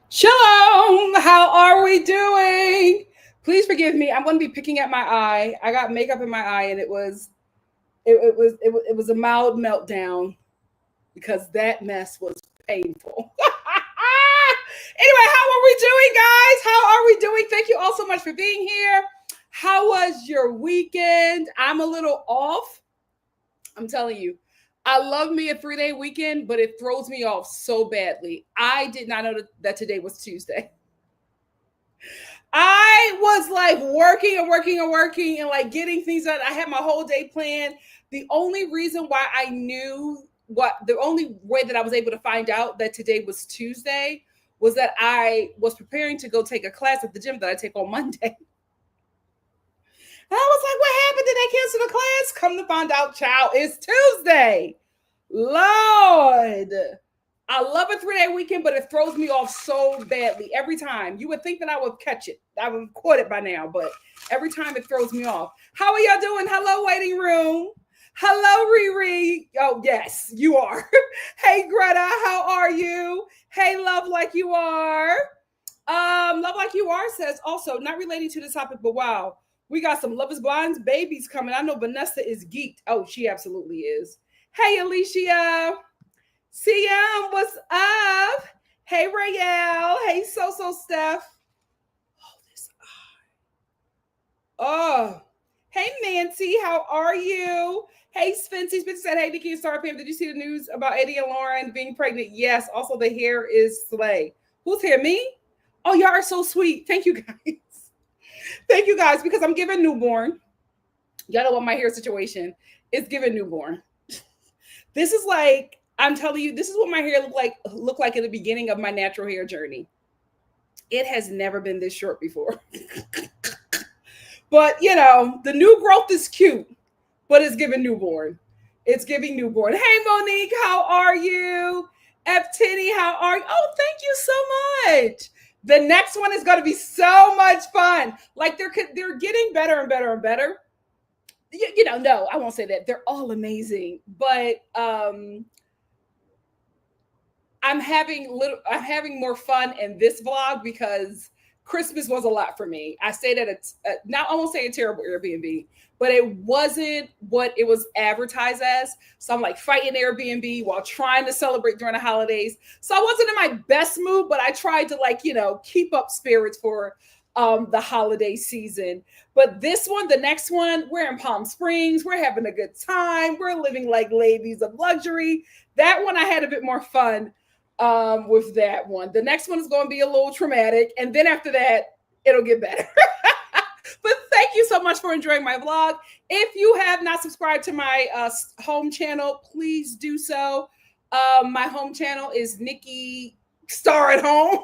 Shalom, how are we doing? Please forgive me. I'm going to be picking at my eye. I got makeup in my eye, and it was a mild meltdown because that mess was painful. Anyway, how are we doing, guys? How are we doing? Thank you all so much for being here. How was your weekend? I'm a little off. I'm telling you. I love me a 3-day weekend, but it throws me off so badly. I did not know that today was Tuesday. I was like working and like getting things done. I had my whole day planned. The only reason why I knew the only way that I was able to find out that today was Tuesday was that I was preparing to go take a class at the gym that I take on Monday. And I was like, what happened? Did they cancel the class? Come to find out, child, it's Tuesday. Lord. I love a 3-day weekend, but it throws me off so badly every time. You would think that I would catch it. I would have caught it by now, but every time it throws me off. How are y'all doing? Hello, waiting room. Hello, Riri. Oh, yes, you are. Hey, Greta, how are you? Hey, Love Like You Are. Love Like You Are says also, not relating to the topic, but wow. We got some Love is Blind's babies coming. I know Vanessa is geeked. Oh, she absolutely is. Hey, Alicia. CM, what's up? Hey, Rayel. Hey, So Steph. Oh, this eye. Oh. Hey, Nancy. How are you? Hey, Spency. Spency said, hey, Nikki.Star. Pam, did you see the news about Eddie and Lauren being pregnant? Yes. Also, the hair is slay. Who's here? Me? Oh, y'all are so sweet. Thank you, guys. Thank you, guys, because I'm giving newborn. Y'all know what my hair situation is giving newborn. This is like, I'm telling you, this is what my hair looked like in the beginning of my natural hair journey. It has never been this short before. But, you know, the new growth is cute, but it's giving newborn. It's giving newborn. Hey, Monique, how are you? F. Titty, how are you? Oh, thank you so much. The next one is going to be so much fun. Like they're getting better and better and better. You know, no, I won't say that. They're all amazing, but I'm having more fun in this vlog because Christmas was a lot for me. I say that it's I won't say a terrible Airbnb, but it wasn't what it was advertised as. So I'm like fighting Airbnb while trying to celebrate during the holidays. So I wasn't in my best mood, but I tried to keep up spirits for the holiday season. But this one, the next one, we're in Palm Springs. We're having a good time. We're living like ladies of luxury. That one I had a bit more fun with that one. The next one is going to be a little traumatic. And then after that, it'll get better. But thank you so much for enjoying my vlog. If you have not subscribed to my home channel, please do so. My home channel is NikkiStar at home.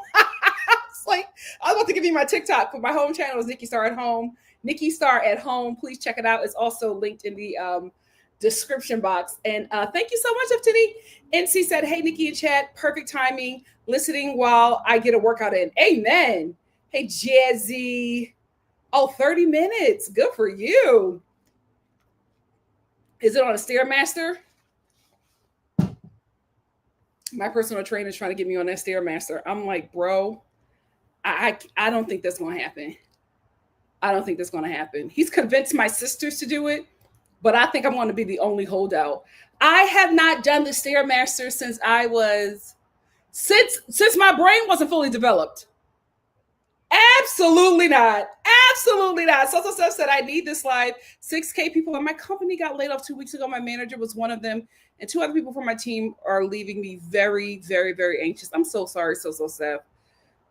It's like, I was about to give you my TikTok, but my home channel is NikkiStar at home. NikkiStar at home. Please check it out. It's also linked in the description box. And thank you so much, FTD. NC said, hey, Nikki in chat, perfect timing, listening while I get a workout in. Amen. Hey, Jazzy. Oh, 30 minutes. Good for you. Is it on a Stairmaster? My personal trainer is trying to get me on that Stairmaster. I'm like, bro, I don't think that's going to happen. I don't think that's going to happen. He's convinced my sisters to do it, but I think I'm going to be the only holdout. I have not done the Stairmaster since since my brain wasn't fully developed. Absolutely not. Absolutely not. So said, I need this life. 6K people in my company got laid off 2 weeks ago. My manager was one of them. And 2 other people from my team are leaving me very, very, very anxious. I'm so sorry. So sad.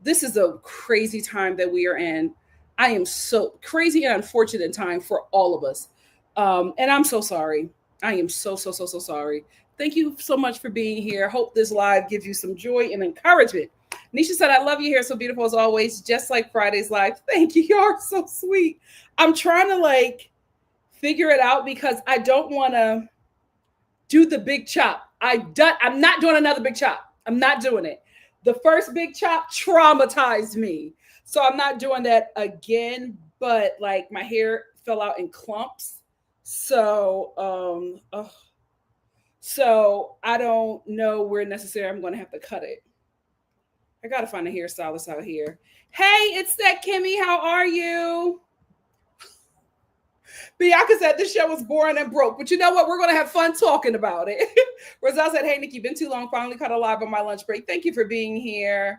This is a crazy time that we are in. I am so crazy and unfortunate time for all of us. And I'm so sorry. I am so sorry. Thank you so much for being here. Hope this live gives you some joy and encouragement. Nisha said, I love you here. So beautiful as always, just like Friday's live. Thank you. You are so sweet. I'm trying to like figure it out because I don't want to do the big chop. I'm not doing another big chop. I'm not doing it. The first big chop traumatized me. So I'm not doing that again, but like my hair fell out in clumps. So I don't know where necessarily I'm going to have to cut it. I got to find a hairstylist out here. Hey, it's that Kimmy. How are you? Bianca said this show was boring and broke, but you know what? We're going to have fun talking about it. Roselle said, hey, Nikki, been too long. Finally caught a live on my lunch break. Thank you for being here.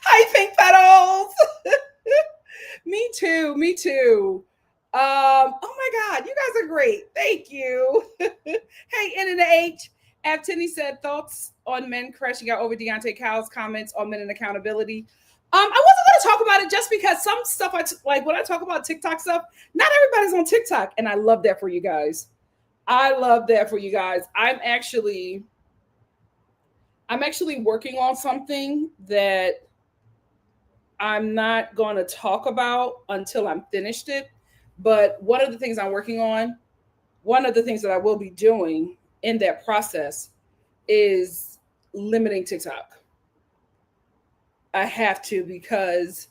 Hi, Pink Petals. Me too. Me too. Oh my God, you guys are great. Thank you. Hey, N and the H. Abtini said thoughts on men crashing out over Deontay Cow's comments on men and accountability. I wasn't going to talk about it just because some stuff like when I talk about TikTok stuff, not everybody's on TikTok, and I love that for you guys. I love that for you guys. I'm actually working on something that I'm not going to talk about until I'm finished it. But one of the things I'm working on, one of the things that I will be doing in that process is limiting TikTok. I have to, because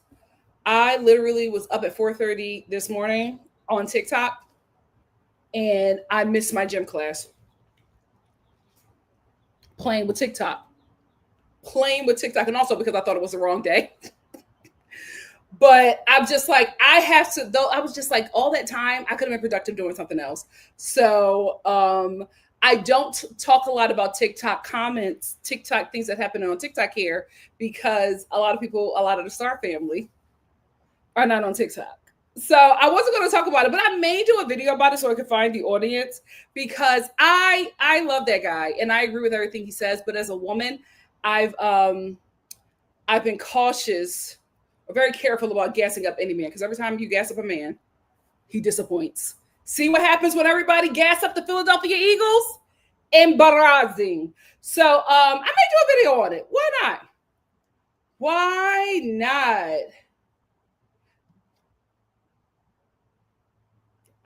I literally was up at 4:30 this morning on TikTok and I missed my gym class playing with TikTok. And also because I thought it was the wrong day. But I'm just like, I have to, though, I was just like, all that time, I could have been productive doing something else. So I don't talk a lot about TikTok comments, TikTok things that happen on TikTok here, because a lot of the Star family are not on TikTok. So I wasn't going to talk about it, but I may do a video about it so I could find the audience, because I love that guy and I agree with everything he says. But as a woman, I've been cautious, very careful about gassing up any man, because every time you gas up a man, he disappoints. See what happens when everybody gas up the Philadelphia Eagles? Embarrassing. So I may do a video on it. Why not? Why not?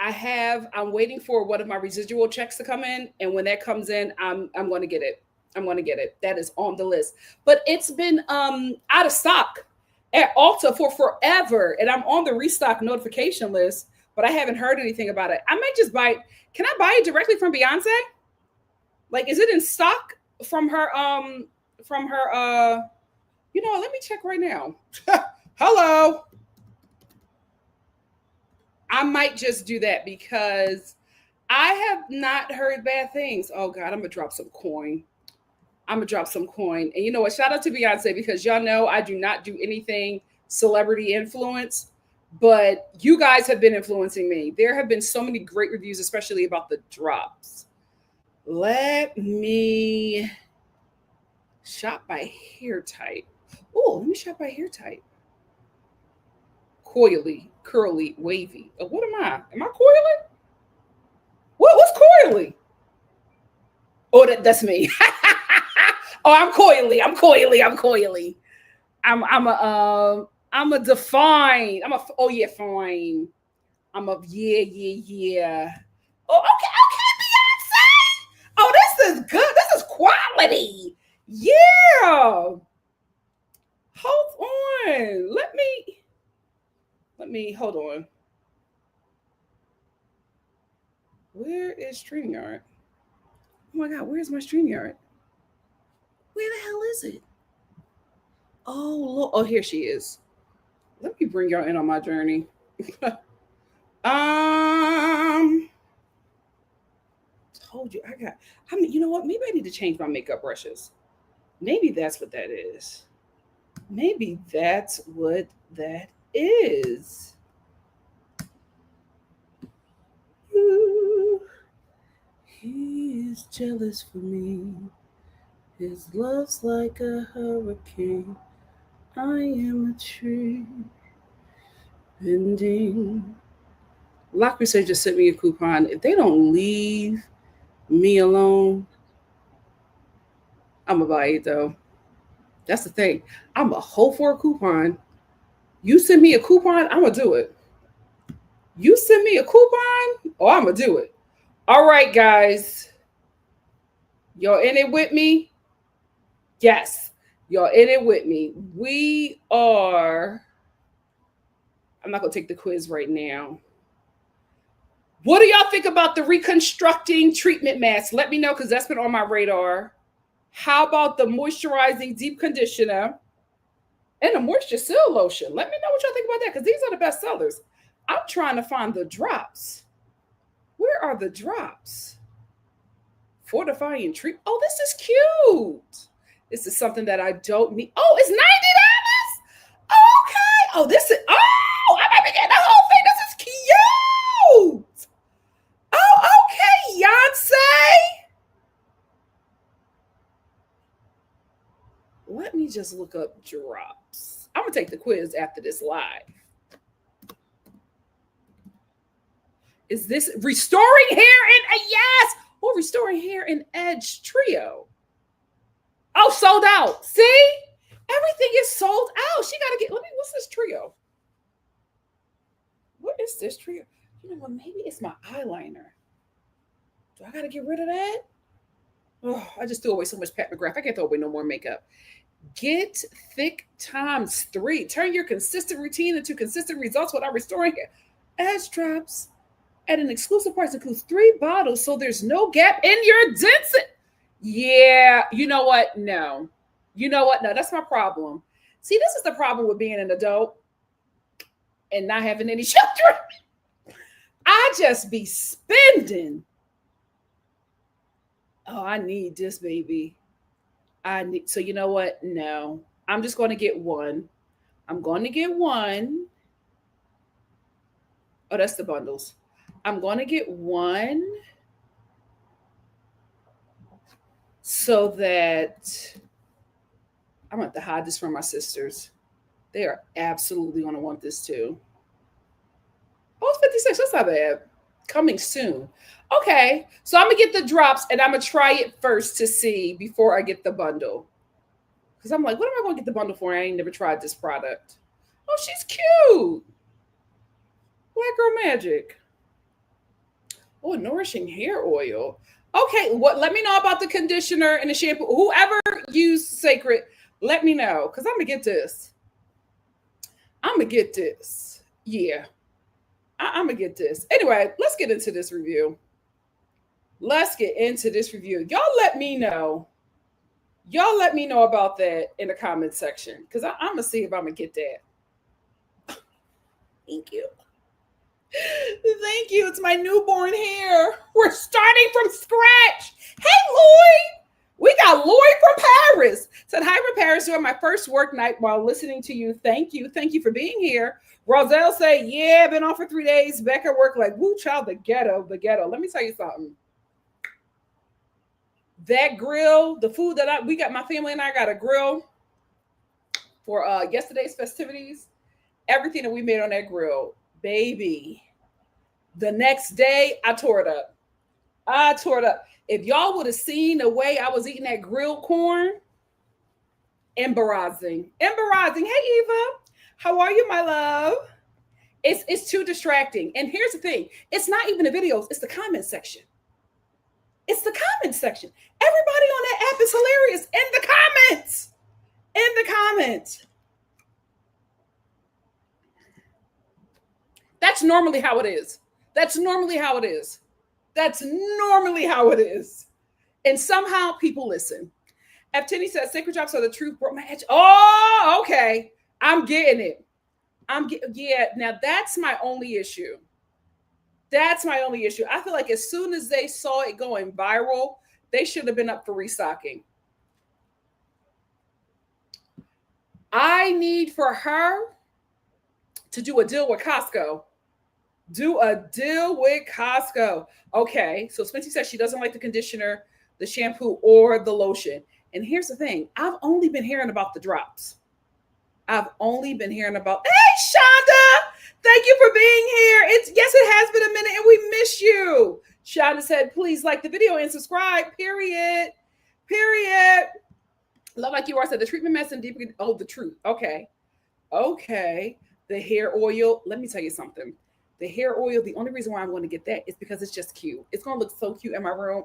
I'm waiting for one of my residual checks to come in, and when that comes in, I'm going to get it. I'm going to get it. That is on the list. But it's been out of stock at Ulta for forever, and I'm on the restock notification list, but I haven't heard anything about it. I might just buy it. Can I buy it directly from Beyonce? Like, is it in stock from her you know, let me check right now. Hello. I might just do that because I have not heard bad things. Oh God, I'm gonna drop some coin. And you know what? Shout out to Beyonce, because y'all know I do not do anything celebrity influence, but you guys have been influencing me. There have been so many great reviews, especially about the drops. Let me shop by hair type. Oh, let me shop by hair type. Coily, curly, wavy. Oh, what am I? Am I coily? What's coily? Oh, that's me. Oh, I'm coily. I'm a define. Oh yeah, fine. Yeah. Oh, okay, Beyonce. Oh, this is good. This is quality. Yeah. Hold on. Let me hold on. Where is StreamYard? Oh my God, where's my StreamYard? Where the hell is it? Oh, look. Oh, here she is. Let me bring y'all in on my journey. Told you you know what? Maybe I need to change my makeup brushes. Maybe that's what that is. Maybe that's what that is. Ooh, he's jealous for me. His love's like a hurricane. I am a tree bending Lock Crusade just sent me a coupon. If they don't leave me alone, I'm gonna buy it though. That's the thing. I'm a hope for a coupon. You send me a coupon, I'm gonna do it. You send me a coupon, oh, I'm gonna do it. All right, guys. Y'all in it with me? Yes. Y'all in it with me. We are. I'm not gonna take the quiz right now. What do y'all think about the reconstructing treatment mask? Let me know because that's been on my radar. How about the moisturizing deep conditioner and a moisture seal lotion? Let me know what y'all think about that because these are the best sellers. I'm trying to find the drops. Where are the drops? Fortifying treat. Oh, this is cute. This is something that I don't need. Oh, it's $90. Oh, okay. Oh, this is. Oh, I might be getting the whole thing. This is cute. Oh, okay, Beyonce. Let me just look up drops. I'm gonna take the quiz after this live. Is this restoring hair in a yes? Or restoring hair in Edge Trio? Oh, sold out. See? Everything is sold out. She gotta get. Let me. What's this trio? What is this trio? You know what? Maybe it's my eyeliner. Do I gotta get rid of that? Oh, I just threw away so much Pat McGrath. I can't throw away no more makeup. Get thick times 3. Turn your consistent routine into consistent results without restoring Edge drops at an exclusive price. Includes 3 bottles, so there's no gap in your density. Yeah, you know what? No. You know what? No, that's my problem. See, this is the problem with being an adult and not having any children. I just be spending. Oh, I need this, baby. So you know what? No. I'm just going to get one. I'm going to get one. Oh, that's the bundles. I'm going to get one so that I'm going to have to hide this from my sisters. They are absolutely going to want this too. Oh, it's 56. That's not bad. Coming soon. Okay. So I'm going to get the drops and I'm going to try it first to see before I get the bundle. Because I'm like, what am I going to get the bundle for? I ain't never tried this product. Oh, she's cute. Black Girl Magic. Oh, nourishing hair oil. Okay, let me know about the conditioner and the shampoo. Whoever used Sacred, let me know. Because I'm going to get this. I'm going to get this. Yeah. I'm going to get this. Anyway, let's get into this review. Let's get into this review. Y'all let me know. Y'all let me know about that in the comment section. Because I'm going to see if I'm going to get that. Thank you. Thank you. It's my newborn hair. We're starting from scratch. Hey, Lloyd. We got Lloyd from Paris. Said, hi from Paris. Doing my first work night while listening to you. Thank you. Thank you for being here. Roselle say, yeah, been off for 3 days. Back at work like, woo, child, the ghetto. Let me tell you something. That grill, the food that we got, my family and I got a grill for yesterday's festivities. Everything that we made on that grill, baby. The next day, I tore it up. If y'all would have seen the way I was eating that grilled corn, embarrassing. Hey, Eva. How are you, my love? It's too distracting. And here's the thing. It's not even the videos. It's the comment section. Everybody on that app is hilarious. In the comments. That's normally how it is. And somehow people listen. F. Tenney says, sacred drops are the truth broke my edge. Oh, okay. I'm getting it. Yeah, now that's my only issue. I feel like as soon as they saw it going viral, they should have been up for restocking. I need for her to do a deal with Costco. Okay, so Spency says she doesn't like the conditioner, the shampoo, or the lotion. And here's the thing. I've only been hearing about the drops. Hey, Shonda. Thank you for being here. Yes, it has been a minute and we miss you. Shana said, please like the video and subscribe. Period. Period. Love like you are said the treatment mess and deep. Oh, the truth. Okay. Okay. The hair oil. Let me tell you something. The hair oil, the only reason why I'm going to get that is because it's just cute. It's going to look so cute in my room.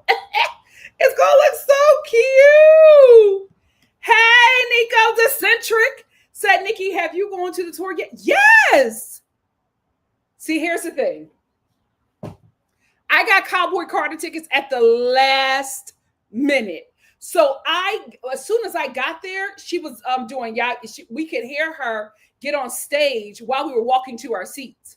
It's going to look so cute. Hey, Nico the Centric said, Nikki, have you gone to the tour yet? Yes. See, here's the thing. I got Cowboy Carter tickets at the last minute. So as soon as I got there, she was doing we could hear her get on stage while we were walking to our seats.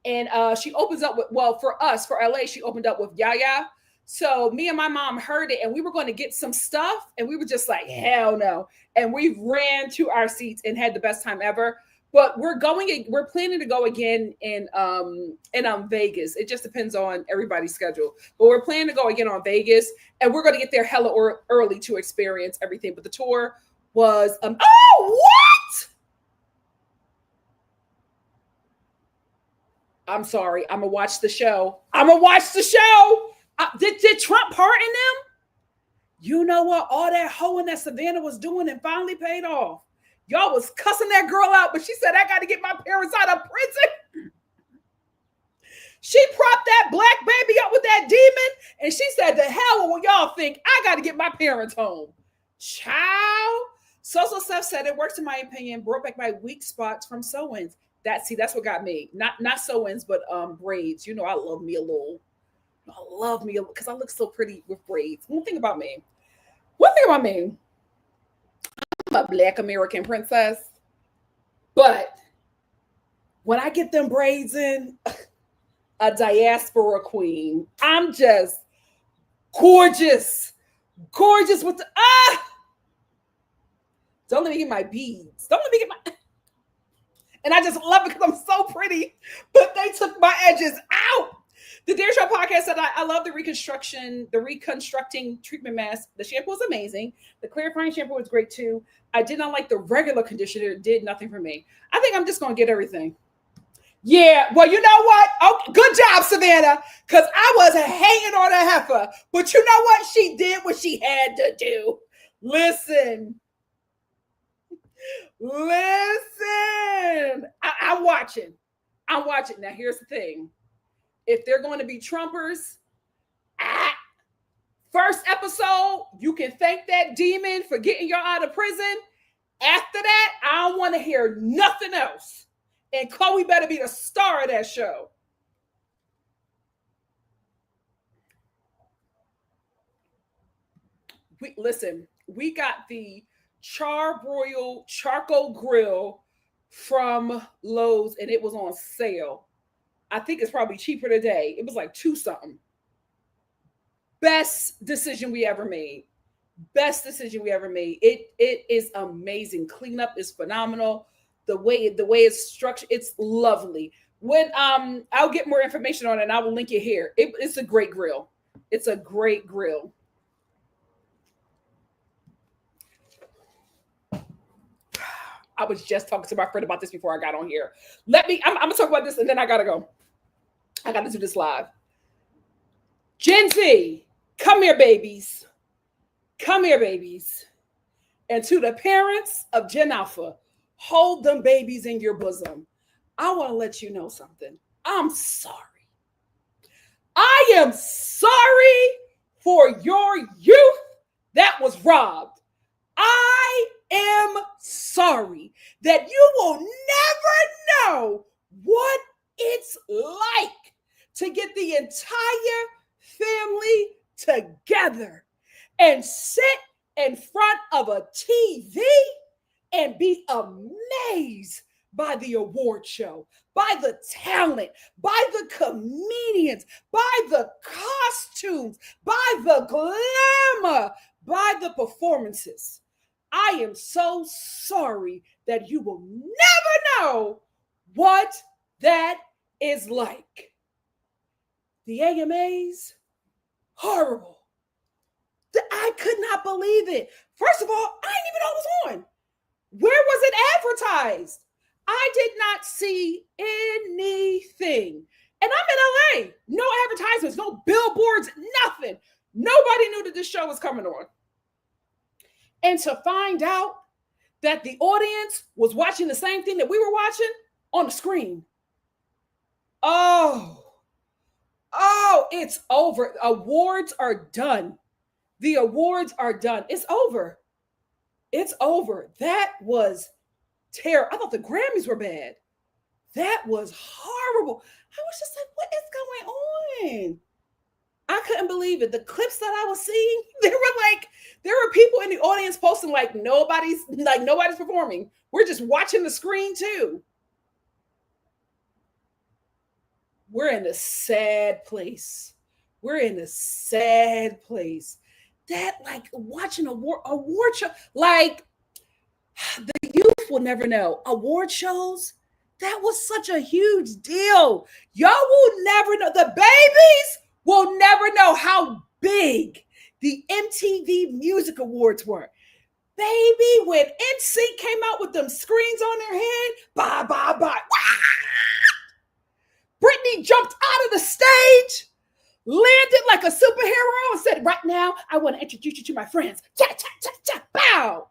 And she opens up with, for LA, she opened up with Yaya. So me and my mom heard it and we were going to get some stuff and we were just like, hell no. And we ran to our seats and had the best time ever. But we're planning to go again in Vegas. It just depends on everybody's schedule. But we're planning to go again on Vegas and we're going to get there hella early to experience everything. But the tour was, oh, what? I'm sorry. I'm going to watch the show. Did Trump pardon them? You know what? All that hoeing that Savannah was doing and finally paid off. Y'all was cussing that girl out, but she said, I got to get my parents out of prison. She propped that black baby up with that demon, and she said, the hell will y'all think? I got to get my parents home. Child. So Seth said, it works in my opinion, brought back my weak spots from sew-ins. That's what got me. Not sew-ins, but braids. You know, I love me a little, because I look so pretty with braids. One thing about me, I'm a Black American princess, but when I get them braids in, a diaspora queen, I'm just gorgeous with the, don't let me get my beads. And I just love it because I'm so pretty, but they took my edges out. The Dare Show podcast said, I love the reconstructing treatment mask. The shampoo is amazing. The clarifying shampoo is great too. I did not like the regular conditioner. It did nothing for me. I think I'm just going to get everything. Yeah, well, you know what? Oh, good job, Savannah, because I wasn't hating on a heifer. But you know what? She did what she had to do. Listen. I'm watching. Now, here's the thing. If they're going to be Trumpers, first episode, you can thank that demon for getting y'all out of prison. After that, I don't want to hear nothing else. And Chloe better be the star of that show. We got the charbroil charcoal grill from Lowe's, and it was on sale. I think it's probably cheaper today. It was like $2 something. Best decision we ever made. It is amazing. Cleanup is phenomenal. The way it's structured, it's lovely. When I'll get more information on it and I will link it here. It's a great grill. I was just talking to my friend about this before I got on here. I'm gonna talk about this and then I gotta go. I gotta do this live. Gen Z, come here, babies. And to the parents of Gen Alpha, hold them babies in your bosom. I want to let you know something. I'm sorry. I am sorry for your youth that was robbed. I am sorry that you will never know what it's like to get the entire family together and sit in front of a TV and be amazed by the award show, by the talent, by the comedians, by the costumes, by the glamour, by the performances. I am so sorry that you will never know what that is like. The AMAs, horrible. I could not believe it. First of all, I didn't even know it was on. Where was it advertised? I did not see anything. And I'm in LA. No advertisements, no billboards, nothing. Nobody knew that this show was coming on. And to find out that the audience was watching the same thing that we were watching on the screen. Oh, it's over. Awards are done. The awards are done. It's over. It's over. That was terrible. I thought the Grammys were bad. That was horrible. I was just like, what is going on? I couldn't believe it. The clips that I was seeing, there were people in the audience posting like nobody's performing. We're just watching the screen too. We're in a sad place. We're in a sad place. That like watching award show, like the youth will never know. Award shows, that was such a huge deal. Y'all will never know. The babies will never know how big the MTV Music Awards were. Baby, when NSYNC came out with them screens on their head, bye, bye, bye. Britney jumped out of the stage, landed like a superhero, and said, right now, I want to introduce you to my friends. Cha, cha, cha, cha, bow.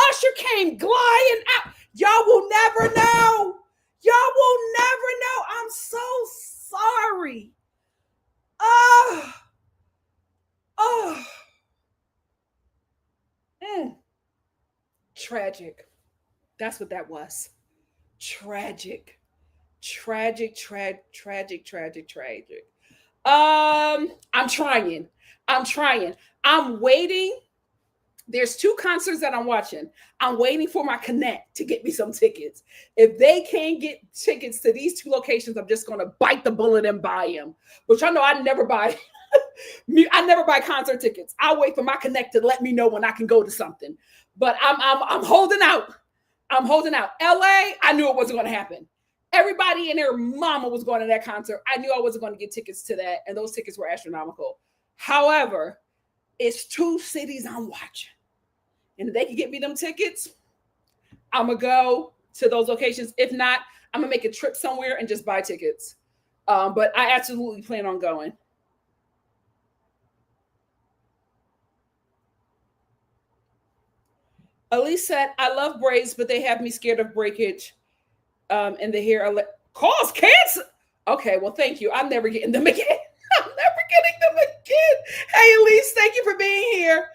Usher came gliding out. Y'all will never know. Y'all will never know. I'm so sorry. Tragic. That's what that was. Tragic. Tragic. I'm trying. I'm waiting. There's 2 concerts that I'm watching. I'm waiting for my Connect to get me some tickets. If they can't get tickets to these 2 locations, I'm just going to bite the bullet and buy them. Which I know I never buy. I never buy concert tickets. I'll wait for my Connect to let me know when I can go to something. But I'm holding out. I'm holding out. LA, I knew it wasn't going to happen. Everybody and their mama was going to that concert. I knew I wasn't going to get tickets to that, and those tickets were astronomical. However, it's 2 cities I'm watching. And if they can get me them tickets, I'm going to go to those locations. If not, I'm going to make a trip somewhere and just buy tickets. But I absolutely plan on going. Elise said, I love braids, but they have me scared of breakage in the hair. Cause cancer. Okay, well, thank you. I'm never getting them again. I'm never getting them again. Hey, Elise, thank you for being here.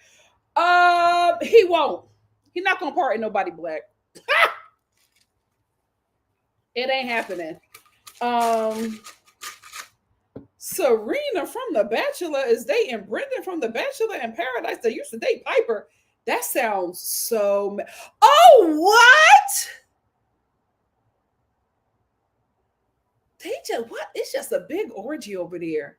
He won't. He's not gonna part in nobody black. It ain't happening. Serena from The Bachelor is dating Brendan from The Bachelor in Paradise. They used to date Piper. That sounds so. Oh, what? What? It's just a big orgy over there.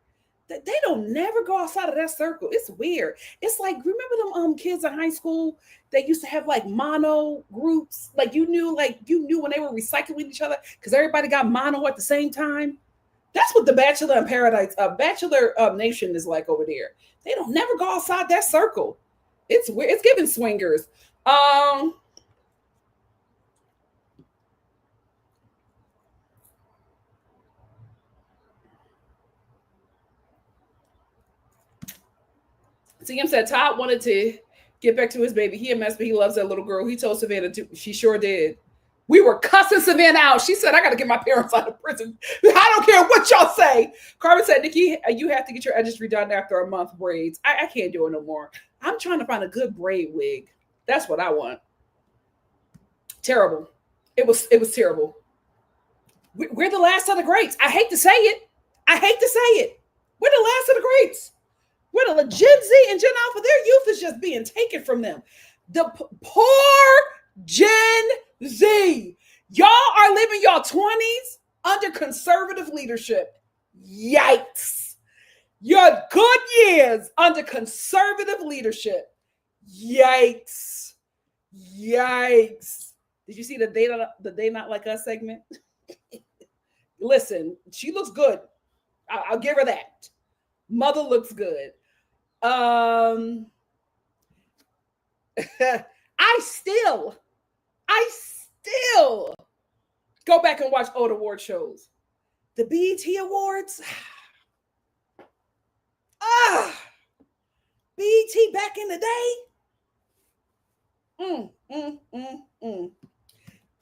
They don't never go outside of that circle. It's weird. It's like, remember them kids in high school that used to have like mono groups? Like you knew when they were recycling each other because everybody got mono at the same time. That's what the Bachelor in Paradise, Bachelor Nation is like over there. They don't never go outside that circle. It's weird. It's giving swingers. CM said Todd wanted to get back to his baby. He a mess, but he loves that little girl. He told Savannah too. She sure did. We were cussing Savannah out. She said, I got to get my parents out of prison. I don't care what y'all say. Carmen said, Nikki, you have to get your edges redone after a month braids. I can't do it no more. I'm trying to find a good braid wig. That's what I want. Terrible. It was terrible. We're the last of the greats. I hate to say it. We're the last of the greats. We're the Gen Z and Gen Alpha. Their youth is just being taken from them. The poor Gen Z. Y'all are living your 20s under conservative leadership. Yikes. Your good years under conservative leadership. Yikes. Did you see the They Not Like Us segment? Listen, she looks good. I'll give her that. Mother looks good. I still Go back and watch old award shows. The BET Awards. Ah, BET back in the day. Mm, mm, mm, mm.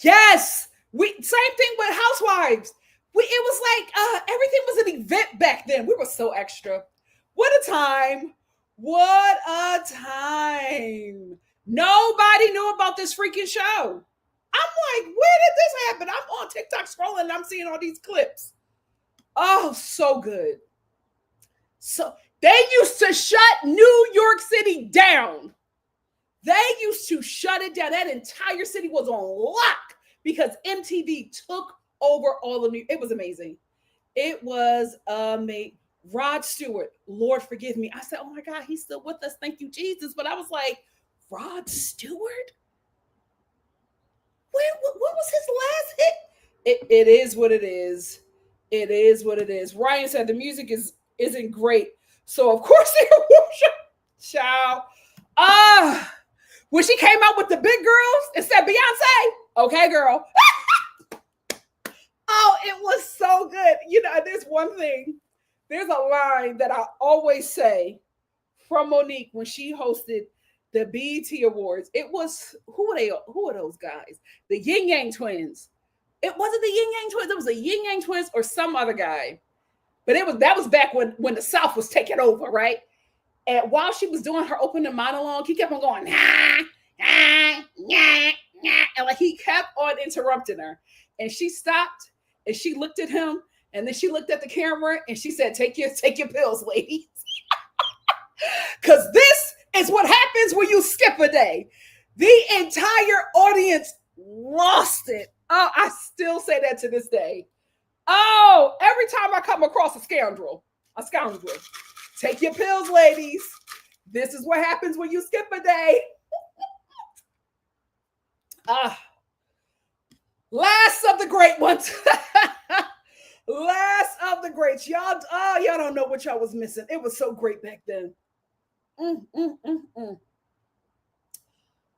Yes, we same thing with Housewives. It was like everything was an event back then. We were so extra. What a time! What a time! Nobody knew about this freaking show. I'm like, where did this happen? I'm on TikTok scrolling and I'm seeing all these clips. Oh, so good. So they used to shut New York City down. They used to shut it down. That entire city was on lock because MTV took over all of New York. It was amazing. It was amazing. Rod Stewart, Lord forgive me. I said, oh my God, he's still with us. Thank you, Jesus. But I was like, Rod Stewart? What was his last hit? It is what it is. It is what it is. Ryan said the music isn't great. So of course they worship. Ciao. When she came out with the big girls and said Beyonce, okay, girl. Oh, it was so good. You know, there's one thing. There's a line that I always say from Monique when she hosted the BET Awards. It was who are those guys? The Yin Yang Twins. It wasn't the Yin Yang Twins. It was the Yin Yang Twins or some other guy. But that was back when the South was taking over, right? And while she was doing her opening monologue, he kept on going, nah, nah, nah, nah, and like he kept on interrupting her. And she stopped and she looked at him and then she looked at the camera and she said, take your pills, ladies. Because this is what happens when you skip a day. The entire audience lost it. Oh, I still say that to this day. Oh, every time I come across a scoundrel. Take your pills, ladies. This is what happens when you skip a day. Last of the great ones. Last of the greats. Y'all don't know what y'all was missing. It was so great back then.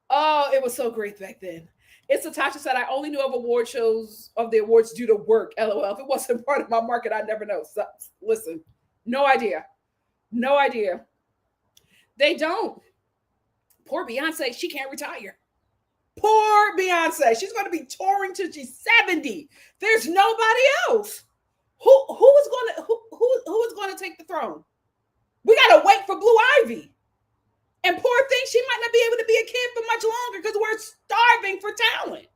Oh, it was so great back then. It's Natasha said, I only knew of award shows of the awards due to work. LOL. If it wasn't part of my market, I'd never know. So, listen, no idea. No idea. They don't. Poor Beyonce, she can't retire. Poor Beyonce. She's going to be touring till she's 70. There's nobody else. Who is going to take the throne? We got to wait for Blue Ivy. And poor thing, she might not be able to be a kid for much longer because we're starving for talent.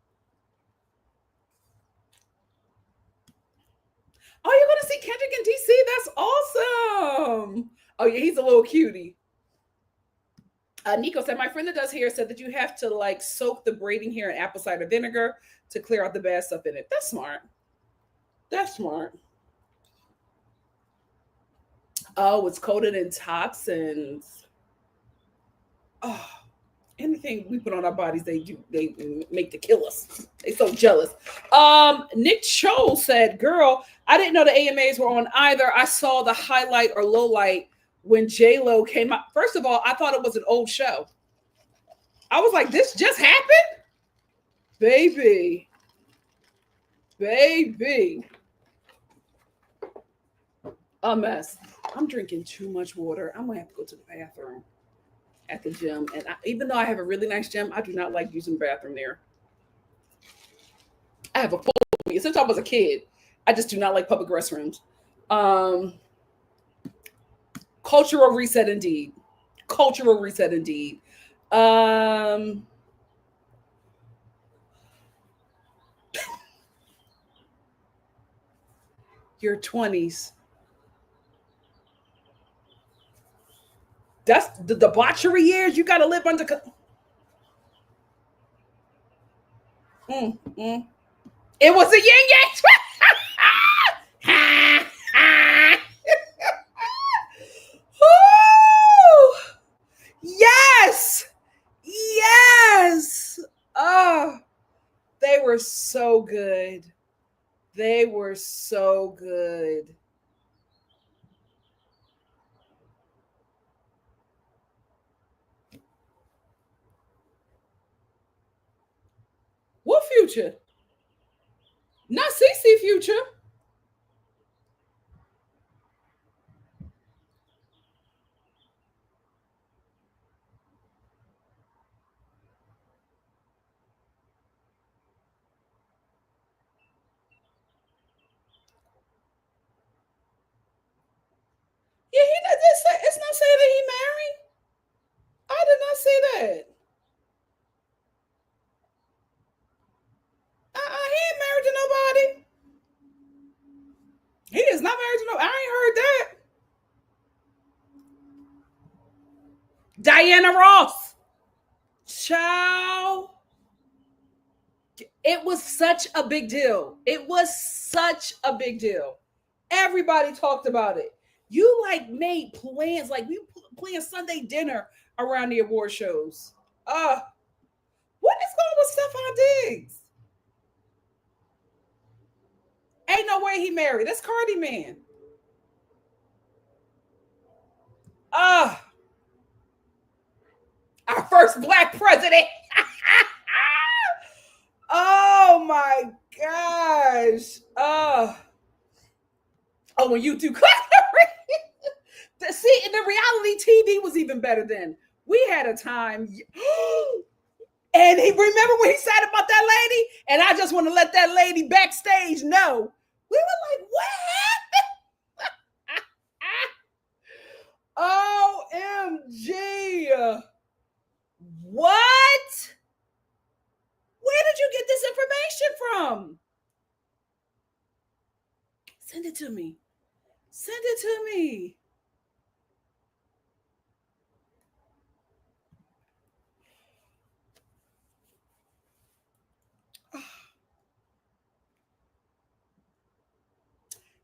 Oh, you're going to see Kendrick in DC? That's awesome. Oh, yeah, he's a little cutie. Nico said, my friend that does hair said that you have to like soak the braiding hair in apple cider vinegar to clear out the bad stuff in it. That's smart. That's smart. Oh, it's coated in toxins. Oh, anything we put on our bodies, they make to kill us. They so jealous. Nick Cho said, girl, I didn't know the AMAs were on either. I saw the highlight or low light when J-Lo came out. First of all, I thought it was an old show. I was like, this just happened? Baby. A mess. I'm drinking too much water. I'm going to have to go to the bathroom at the gym. And even though I have a really nice gym, I do not like using the bathroom there. I have a full since I was a kid. I just do not like public restrooms. Cultural reset indeed. Cultural reset indeed. Your 20s. That's the debauchery years. You got to live under. It was a yin yang. Yes. Yes. Oh, they were so good. They were so good. What future? Not CC Future. Yeah, he did say it's not saying that he married. I did not say that. He ain't married to nobody. He is not married to nobody. I ain't heard that. Diana Ross. Ciao. It was such a big deal. It was such a big deal. Everybody talked about it. You like made plans, like we planned Sunday dinner around the award shows. What is going on with Stephon Diggs? Ain't no way he married. That's Cardi man. Uh, our first black president. Oh my gosh. Oh, when you do see, the reality TV was even better then. We had a time. And he remember when he said about that lady, and I just want to let that lady backstage know. We were like, what happened? OMG. What? Where did you get this information from? Send it to me. Send it to me.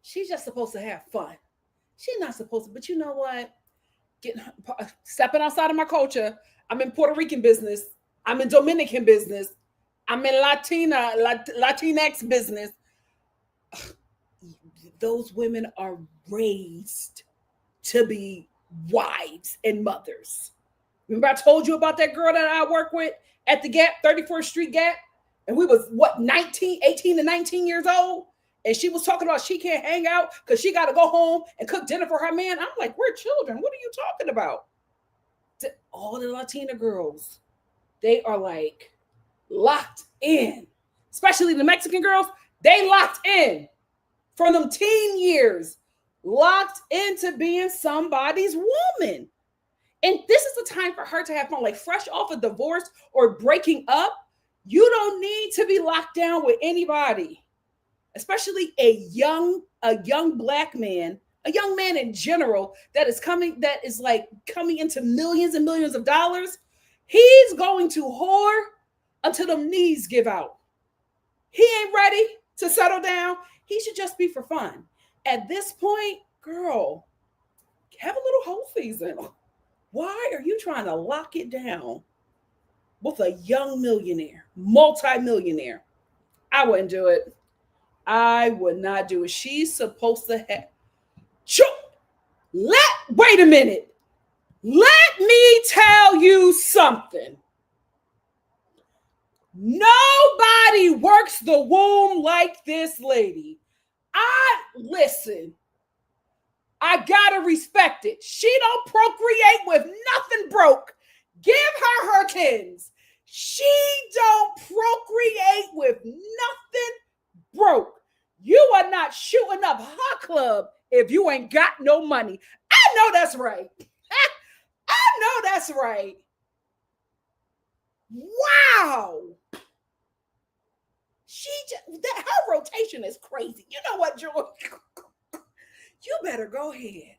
She's just supposed to have fun. She's not supposed to, but you know what? Getting stepping outside of my culture. I'm in Puerto Rican business. I'm in Dominican business. I'm in Latinx business. Those women are raised to be wives and mothers. Remember I told you about that girl that I work with at the Gap, 34th Street Gap? And we was what, 19, 18 to 19 years old? And she was talking about she can't hang out because she got to go home and cook dinner for her man. I'm like, we're children. What are you talking about? All the Latina girls, they are like locked in. Especially the Mexican girls, they locked in from them teen years, locked into being somebody's woman. And this is the time for her to have fun, like fresh off a divorce or breaking up. You don't need to be locked down with anybody, especially a young black man, a young man in general that is like coming into millions and millions of dollars. He's going to whore until the knees give out. He ain't ready to settle down. He should just be for fun. At this point, girl, have a little whole season. Why are you trying to lock it down with a young millionaire, multi-millionaire? I wouldn't do it. I would not do it. She's supposed to have. Wait a minute. Let me tell you something. Nobody works the womb like this lady. Listen. I gotta respect it. She don't procreate with nothing broke. Give her kids. She don't procreate with nothing broke. You are not shooting up her club if you ain't got no money. I know that's right. I know that's right. Wow. Her rotation is crazy. You know what, Joy? You better go ahead.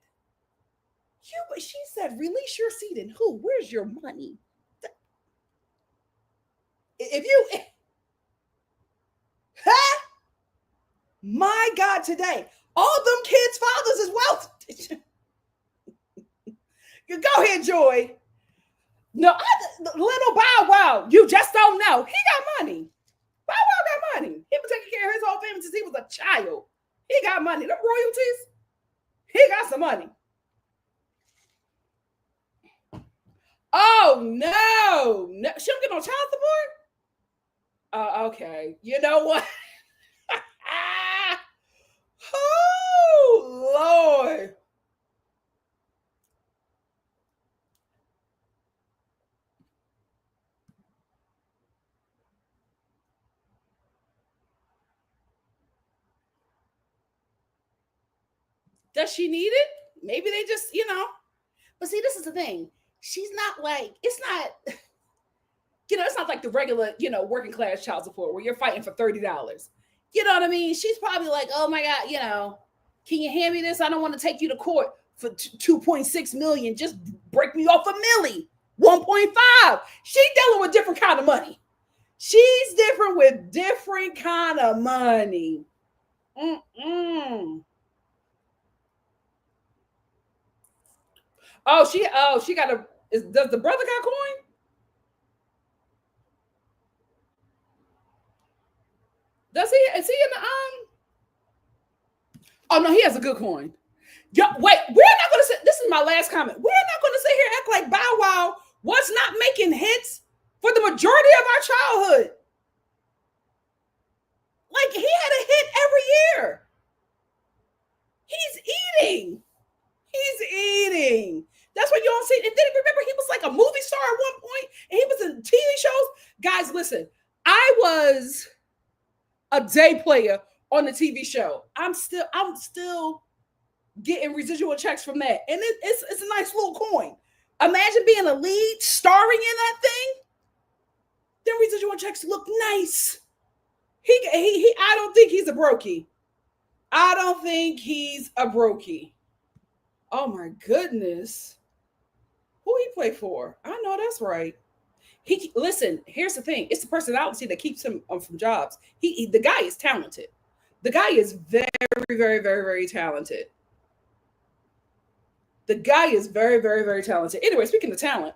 She said, release your seed and who? Where's your money? If you, huh? My God, today, all them kids' fathers is wealthy. You go ahead, Joy. No, little Bow Wow, you just don't know. He got money. Bow Wow got money. He was taking care of his whole family since he was a child. He got money. The royalties, he got some money. Oh no, she don't get no child support. Okay, you know what? Does she need it? Maybe they just, But see, this is the thing. She's not like, it's not, it's not like the regular, working class child support where you're fighting for $30. You know what I mean? She's probably like, oh my God, can you hand me this? I don't want to take you to court for 2.6 million. Just break me off a milli, 1.5. She's dealing with different kind of money. She's different with different kind of money. Oh, she got does the brother got coin? Does he? Is he in the Oh no, he has a good coin. Yo, wait, we're not gonna say this is my last comment. We're not gonna sit here and act like Bow Wow was not making hits for the majority of our childhood. Like he had a hit every year. He's eating. He's eating. That's what you don't see. And then remember, he was like a movie star at one point, and he was in TV shows. Guys, listen, I was a day player on the TV show. I'm still getting residual checks from that, and it's a nice little coin. Imagine being a lead, starring in that thing. Then residual checks look nice. He I don't think he's a brokey. I don't think he's a brokey. Oh my goodness. Who he play for? I know that's right. Listen. Here's the thing: it's the personality that keeps him from jobs. The guy is talented. The guy is very, very, very, very talented. The guy is very, very, very talented. Anyway, speaking of talent,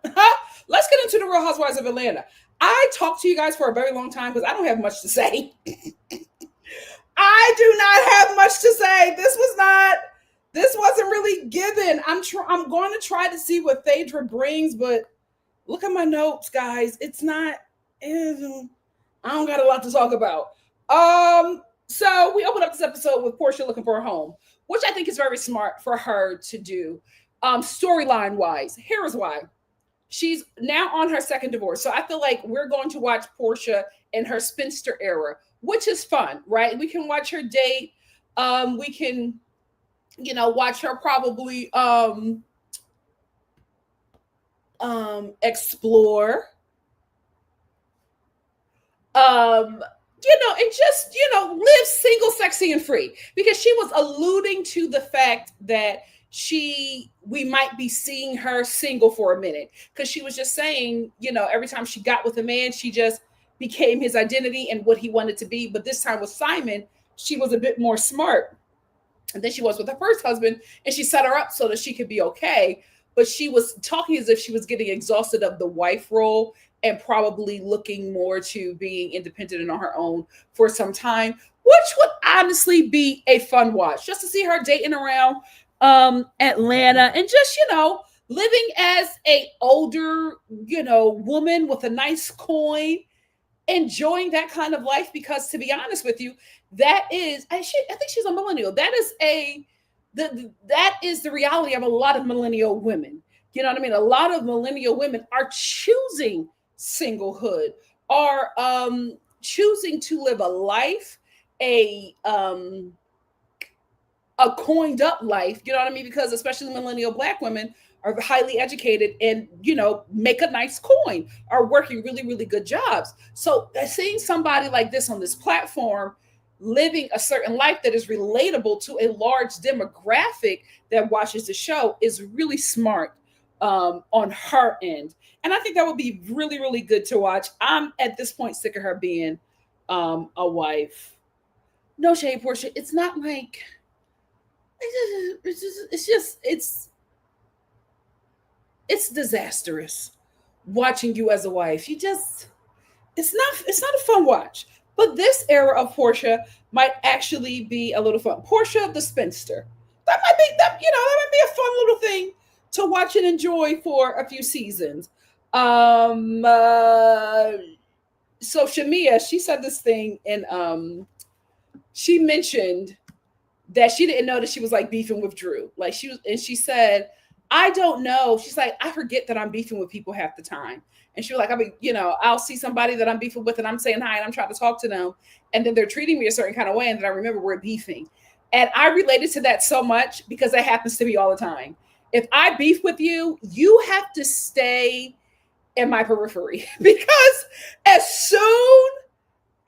let's get into the Real Housewives of Atlanta. I talked to you guys for a very long time because I don't have much to say. I do not have much to say. This wasn't really given. I'm going to try to see what Phaedra brings, but look at my notes, guys. It's not. I don't got a lot to talk about. So we open up this episode with Portia looking for a home, which I think is very smart for her to do. Storyline wise, here's why. She's now on her second divorce. So I feel like we're going to watch Portia in her spinster era, which is fun, right? We can watch her date. We can, watch her probably explore. And just, live single, sexy, and free. Because she was alluding to the fact that we might be seeing her single for a minute. Because she was just saying, every time she got with a man, she just became his identity and what he wanted to be. But this time with Simon, she was a bit more smart than she was with her first husband. And she set her up so that she could be okay. But she was talking as if she was getting exhausted of the wife role and probably looking more to being independent and on her own for some time, which would honestly be a fun watch, just to see her dating around Atlanta and just, living as a older, woman with a nice coin, enjoying that kind of life. Because to be honest with you, I think she's a millennial. That is the reality of a lot of millennial women. You know what I mean? A lot of millennial women are choosing singlehood, are choosing to live a life, a coined up life, you know what I mean? Because especially millennial Black women are highly educated and, make a nice coin, are working really, really good jobs. So seeing somebody like this on this platform living a certain life that is relatable to a large demographic that watches the show is really smart on her end. And I think that would be really, really good to watch. I'm at this point sick of her being a wife. No shade, Portia. It's not like it's disastrous watching you as a wife. It's not a fun watch. But this era of Portia might actually be a little fun. Portia the spinster. That might be a fun little thing to watch and enjoy for a few seasons. So Shamea, she said this thing, and she mentioned that she didn't know that she was like beefing with Drew. Like she said, I don't know. She's like, I forget that I'm beefing with people half the time. And she was like, I'll see somebody that I'm beefing with and I'm saying hi and I'm trying to talk to them. And then they're treating me a certain kind of way. And then I remember we're beefing. And I related to that so much because that happens to me all the time. If I beef with you, you have to stay in my periphery because as soon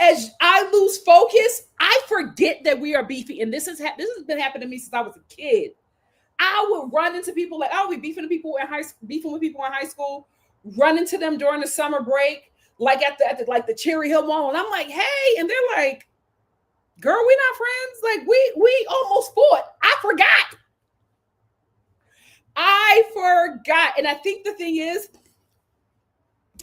as I lose focus, I forget that we are beefy. And this has been happening to me since I was a kid. I would run into people like I would be beefing to people in beefing with people in high school, run into them during the summer break, like at the like the Cherry Hill Mall, and I'm like, hey, and they're like, girl, we not friends. Like we almost fought. I forgot. And I think the thing is,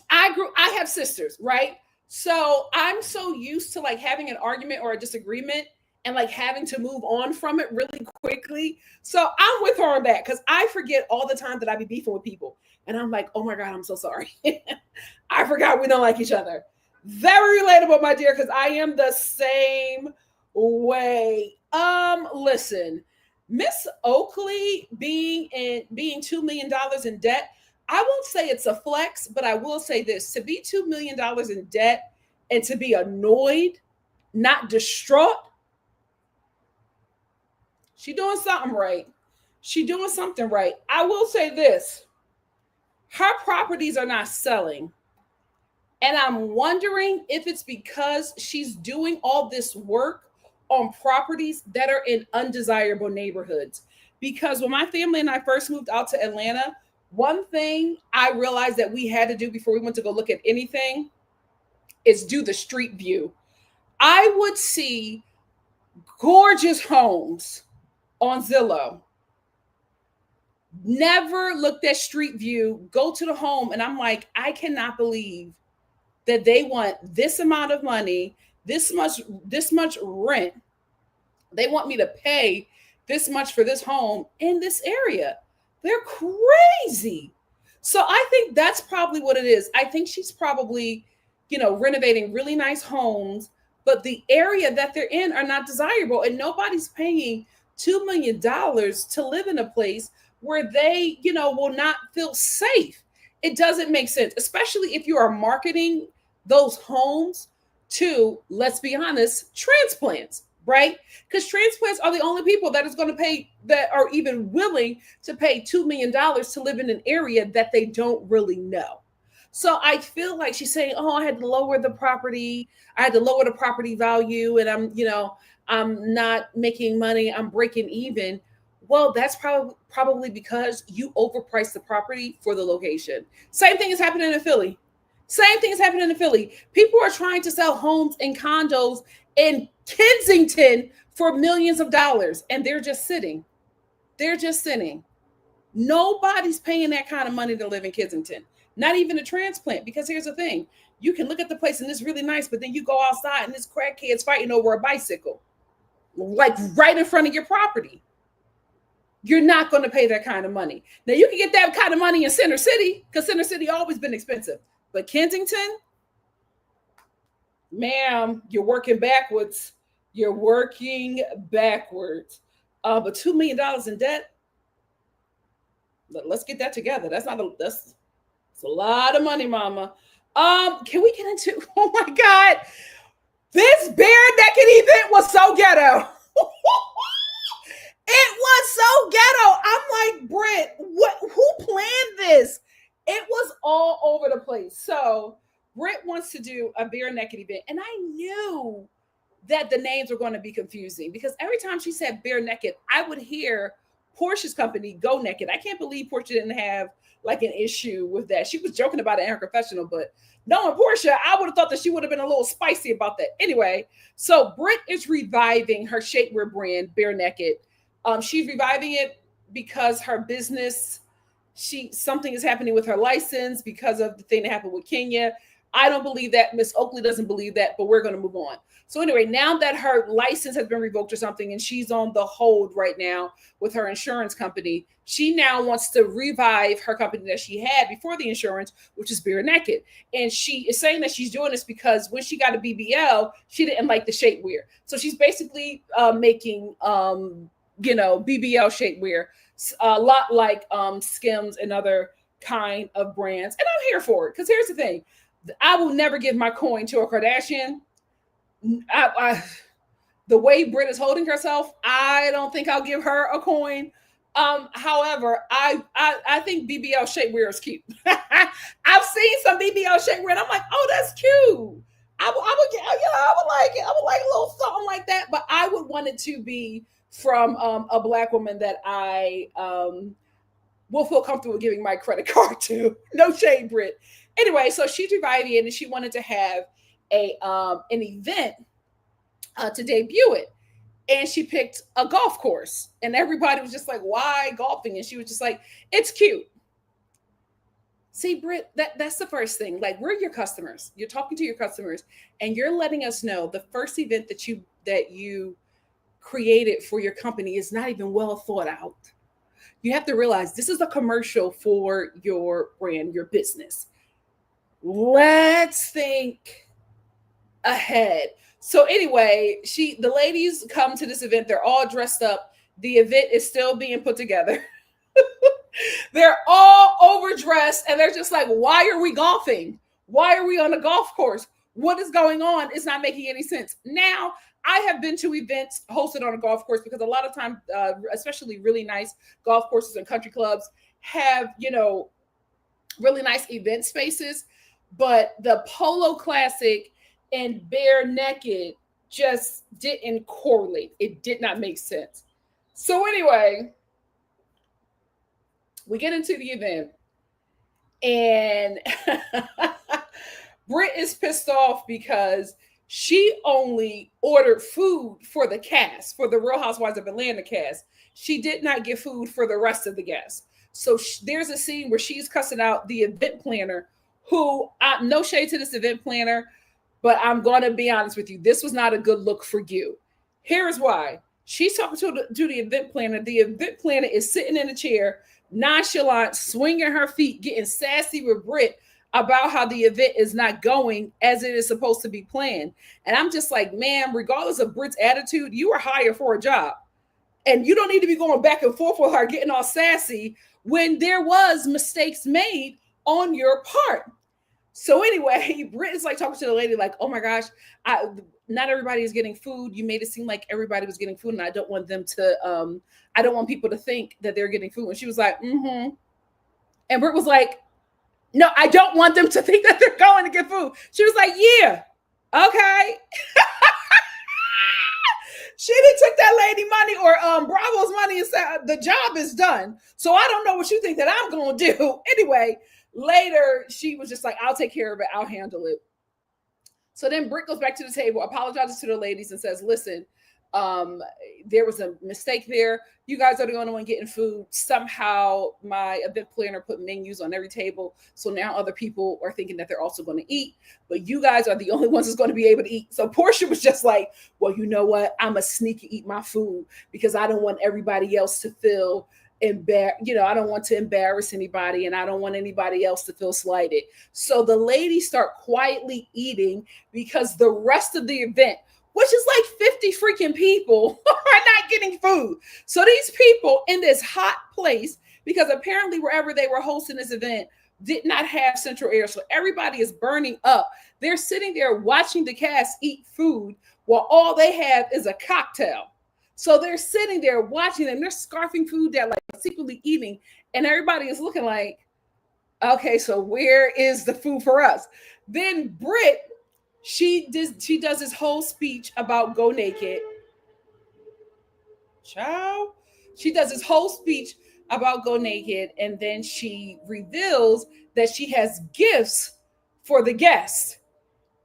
I have sisters, right? So I'm so used to like having an argument or a disagreement and like having to move on from it really quickly. So I'm with her on that because I forget all the time that I be beefing with people. And I'm like, oh my God, I'm so sorry. I forgot we don't like each other. Very relatable, my dear, because I am the same way. Listen, Miss Oakley being $2 million in debt, I won't say it's a flex, but I will say this: to be $2 million in debt and to be annoyed, not distraught, she doing something right. She doing something right. I will say this: her properties are not selling. And I'm wondering if it's because she's doing all this work on properties that are in undesirable neighborhoods. Because when my family and I first moved out to Atlanta, one thing I realized that we had to do before we went to go look at anything is do the street view. I would see gorgeous homes on Zillow, never looked at street view, go to the home, and I'm like, I cannot believe that they want this amount of money, this much rent. They want me to pay this much for this home in this area. They're crazy. So I think that's probably what it is. I think she's probably, renovating really nice homes, but the area that they're in are not desirable, and nobody's paying $2 million to live in a place where they, will not feel safe. It doesn't make sense, especially if you are marketing those homes to, let's be honest, transplants, right? Because transplants are the only people that is going to pay, that are even willing to pay $2 million to live in an area that they don't really know. So I feel like she's saying, "Oh, I had to lower the property. I had to lower the property value, and I'm not making money. I'm breaking even." Well, that's probably because you overpriced the property for the location. Same thing is happening in Philly. Same thing is happening in Philly. People are trying to sell homes and condos in Kensington for millions of dollars, and they're just sitting. They're just sitting. Nobody's paying that kind of money to live in Kensington. Not even a transplant. Because here's the thing: you can look at the place and it's really nice, but then you go outside and this crackhead's fighting over a bicycle, like right in front of your property. You're not going to pay that kind of money. Now you can get that kind of money in Center City because Center City always been expensive. But Kensington, ma'am, you're working backwards. You're working backwards. But $2 million in debt. Let's get that together. That's a lot of money, mama. Can we get into? Oh my God, this bare naked event was so ghetto. It was so ghetto. I'm like, Britt, who planned this? It was all over the place. So Britt wants to do a bare naked event. And I knew that the names were going to be confusing because every time she said bare naked, I would hear Portia's company, Go Naked. I can't believe Portia didn't have like an issue with that. She was joking about it in her confessional, but knowing Portia, I would have thought that she would have been a little spicy about that. Anyway, so Britt is reviving her shapewear brand, Bare Naked. She's reviving it because her business, something is happening with her license because of the thing that happened with Kenya. I don't believe that. Miss Oakley doesn't believe that, but we're going to move on. So anyway, now that her license has been revoked or something, and she's on the hold right now with her insurance company, she now wants to revive her company that she had before the insurance, which is Bare Naked. And she is saying that she's doing this because when she got a BBL, she didn't like the shapewear. So she's basically making, BBL shapewear, a lot like Skims and other kind of brands. And I'm here for it because here's the thing. I will never give my coin to a Kardashian. The way Britt is holding herself, I don't think I'll give her a coin. However, I think BBL shapewear is cute. I've seen some BBL shapewear, and I'm like, oh, that's cute. I would get, I would like it. I would like a little something like that, but I would want it to be from a black woman that I will feel comfortable giving my credit card to. No shade, Britt. Anyway, so she's reviving it, and she wanted to have an event to debut it. And she picked a golf course. And everybody was just like, why golfing? And she was just like, it's cute. See, Britt, that's the first thing. Like, we're your customers. You're talking to your customers, and you're letting us know the first event that you created for your company is not even well thought out. You have to realize this is a commercial for your brand, your business. Let's think ahead. So anyway, the ladies come to this event. They're all dressed up. The event is still being put together. They're all overdressed, and they're just like, why are we golfing? Why are we on a golf course? What is going on? It's not making any sense. Now, I have been to events hosted on a golf course because a lot of times, especially really nice golf courses and country clubs have, really nice event spaces. But the Polo Classic and Bare Naked just didn't correlate. It did not make sense. So anyway, we get into the event, and Britt is pissed off because she only ordered food for the cast, for the Real Housewives of Atlanta cast. She did not get food for the rest of the guests. So there's a scene where she's cussing out the event planner, who, no shade to this event planner, but I'm going to be honest with you. This was not a good look for you. Here's why. She's talking to the event planner. The event planner is sitting in a chair, nonchalant, swinging her feet, getting sassy with Britt about how the event is not going as it is supposed to be planned. And I'm just like, man, regardless of Britt's attitude, you were hired for a job. And you don't need to be going back and forth with her, getting all sassy when there was mistakes made on your part. So anyway, Britt is like talking to the lady like, oh my gosh, not everybody is getting food. You made it seem like everybody was getting food, and I don't want them to, I don't want people to think that they're getting food. And she was like, mm-hmm. And Britt was like, no, I don't want them to think that they're going to get food. She was like, yeah, okay. She didn't took that lady money or Bravo's money and said, the job is done. So I don't know what you think that I'm going to do. Anyway, later, she was just like, I'll take care of it. I'll handle it. So then Britt goes back to the table, apologizes to the ladies and says, listen, there was a mistake there. You guys are the only one getting food. Somehow my event planner put menus on every table. So now other people are thinking that they're also going to eat, but you guys are the only ones that's going to be able to eat. So Portia was just like, well, you know what? I'm a sneaky eat my food because I don't want everybody else to feel embarrassed. I don't want to embarrass anybody, and I don't want anybody else to feel slighted. So the ladies start quietly eating because the rest of the event, which is like 50 freaking people, are not getting food. So these people in this hot place, because apparently wherever they were hosting this event did not have central air. So everybody is burning up. They're sitting there watching the cast eat food while all they have is a cocktail. So they're sitting there watching them. They're scarfing food down, like secretly eating. And everybody is looking like, okay, so where is the food for us? Then Britt, she does this whole speech about go naked. Ciao. She does this whole speech about go naked, and then she reveals that she has gifts for the guests.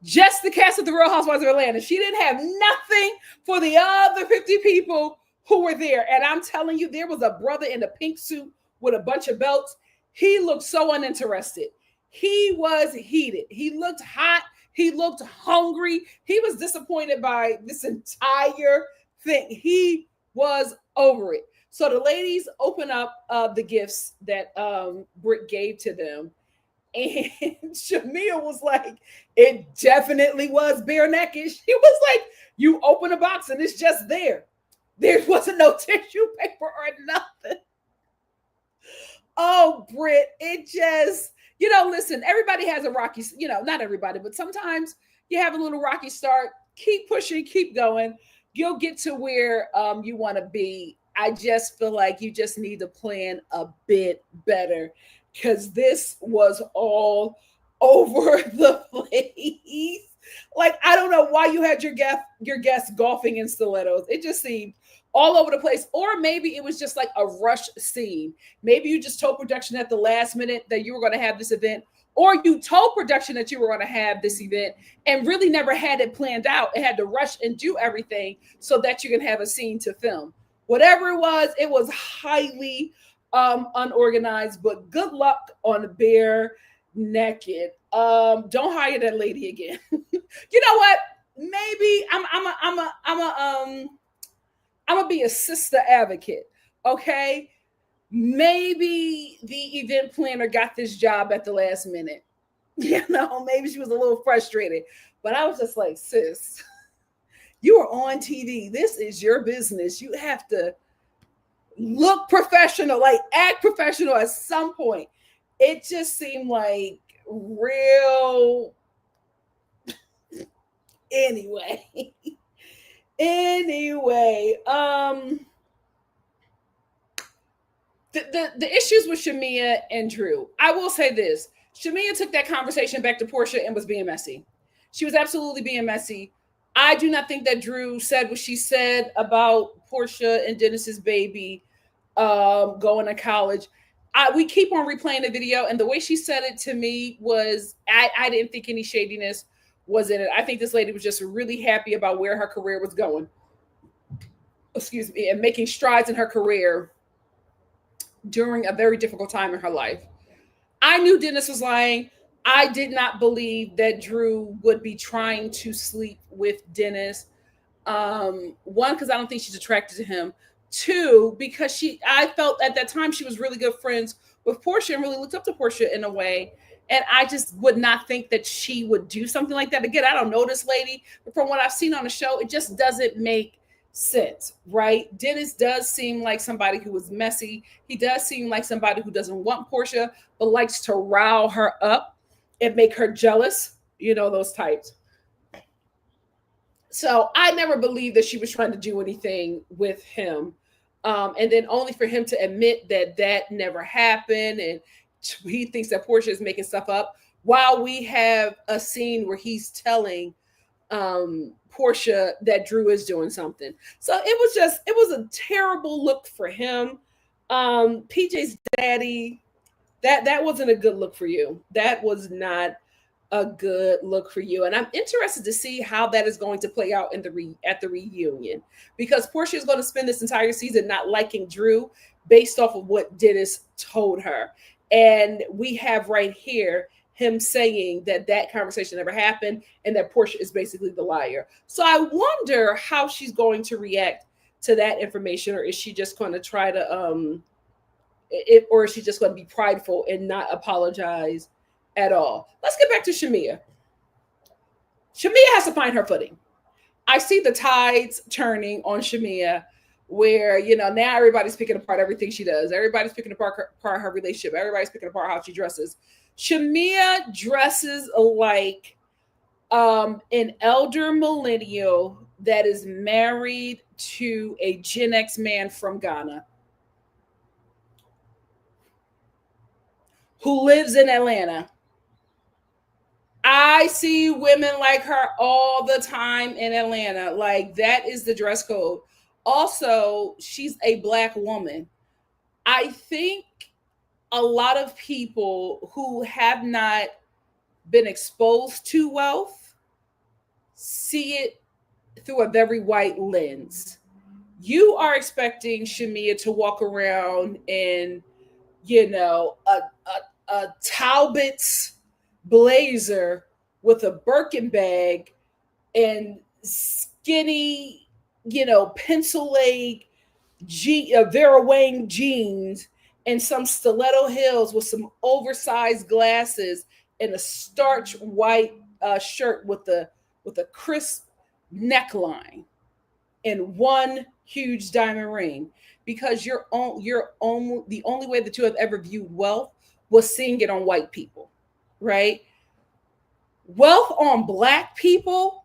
Just the cast of the Real Housewives of Atlanta. She didn't have nothing for the other 50 people who were there. And I'm telling you, there was a brother in a pink suit with a bunch of belts. He looked so uninterested. He was heated. He looked hot. He looked hungry. He was disappointed by this entire thing. He was over it. So the ladies open up the gifts that Britt gave to them. And Shamea was like, it definitely was bare naked. She was like, you open a box and it's just there. There wasn't no tissue paper or nothing. Oh, Britt, it just, listen, everybody has a rocky, not everybody, but sometimes you have a little rocky start. Keep pushing, keep going. you'll get to where you want to be. I just feel like you just need to plan a bit better because this was all over the place. Like I don't know why you had your guests golfing in stilettos. It just seemed all over the place. Or maybe it was just like a rush scene. Maybe you just told production at the last minute that you were going to have this event, or you told production that you were going to have this event and really never had it planned out and had to rush and do everything so that you can have a scene to film. Whatever it was highly unorganized, but good luck on Bare Naked. Don't hire that lady again. You know what? Maybe I'm gonna be a sister advocate. Okay, maybe the event planner got this job at the last minute. You know, maybe she was a little frustrated, but I was just like, sis, you are on TV. This is your business. You have to look professional, like act professional at some point. It just seemed like real. Anyway, anyway, the issues with Shamea and Drew. I will say this: Shamea took that conversation back to Portia and was being messy. She was absolutely being messy. I do not think that Drew said what she said about Portia and Dennis's baby going to college. We keep on replaying the video, and the way she said it to me was I didn't think any shadiness was in it. I think this lady was just really happy about where her career was going. Excuse me, and making strides in her career during a very difficult time in her life. I knew Dennis was lying. I did not believe that Drew would be trying to sleep with Dennis. One, because I don't think she's attracted to him. Two, because I felt at that time she was really good friends with Portia and really looked up to Portia in a way. And I just would not think that she would do something like that. Again, I don't know this lady, but from what I've seen on the show, it just doesn't make sense, right? Dennis does seem like somebody who is messy. He does seem like somebody who doesn't want Portia, but likes to rile her up and make her jealous, you know, those types. So I never believed that she was trying to do anything with him. And then only for him to admit that that never happened. And he thinks that Portia is making stuff up while we have a scene where he's telling Portia that Drew is doing something. So it was a terrible look for him. PJ's daddy, that wasn't a good look for you. That was not a good look for you. And I'm interested to see how that is going to play out in at the reunion, because Portia is going to spend this entire season not liking Drew based off of what Dennis told her. And we have right here him saying that that conversation never happened and that Portia is basically the liar. So I wonder how she's going to react to that information, or is she just going to try to or is she just going to be prideful and not apologize at all? Let's get back to Shamea. Shamea has to find her footing. I see the tides turning on Shamea, where, you know, now everybody's picking apart everything she does. Everybody's picking apart her relationship. Everybody's picking apart how she dresses. Shamea dresses like an elder millennial that is married to a Gen X man from Ghana who lives in Atlanta. I see women like her all the time in Atlanta. Like, that is the dress code. Also, she's a Black woman. I think a lot of people who have not been exposed to wealth see it through a very white lens. You are expecting Shamea to walk around in, you know, a Talbot's blazer with a Birkin bag and skinny, you know, pencil leg Vera Wang jeans and some stiletto heels with some oversized glasses and a starch white shirt with a crisp neckline and one huge diamond ring, because the only way that you have ever viewed wealth was seeing it on white people, right? Wealth on Black people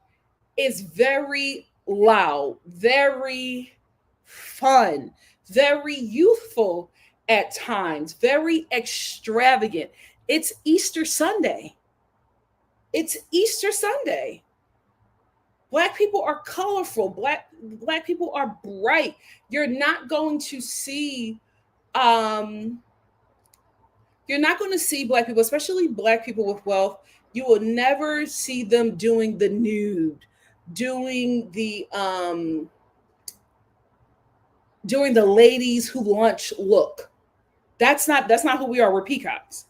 is very loud, very fun, very youthful at times, very extravagant. It's Easter Sunday. It's Easter Sunday. Black people are colorful. Black people are bright. You're not going to see um you're not going to see black people, especially black people with wealth. You will never see them doing the nude, doing the ladies who lunch look. That's not who we are. We're peacocks.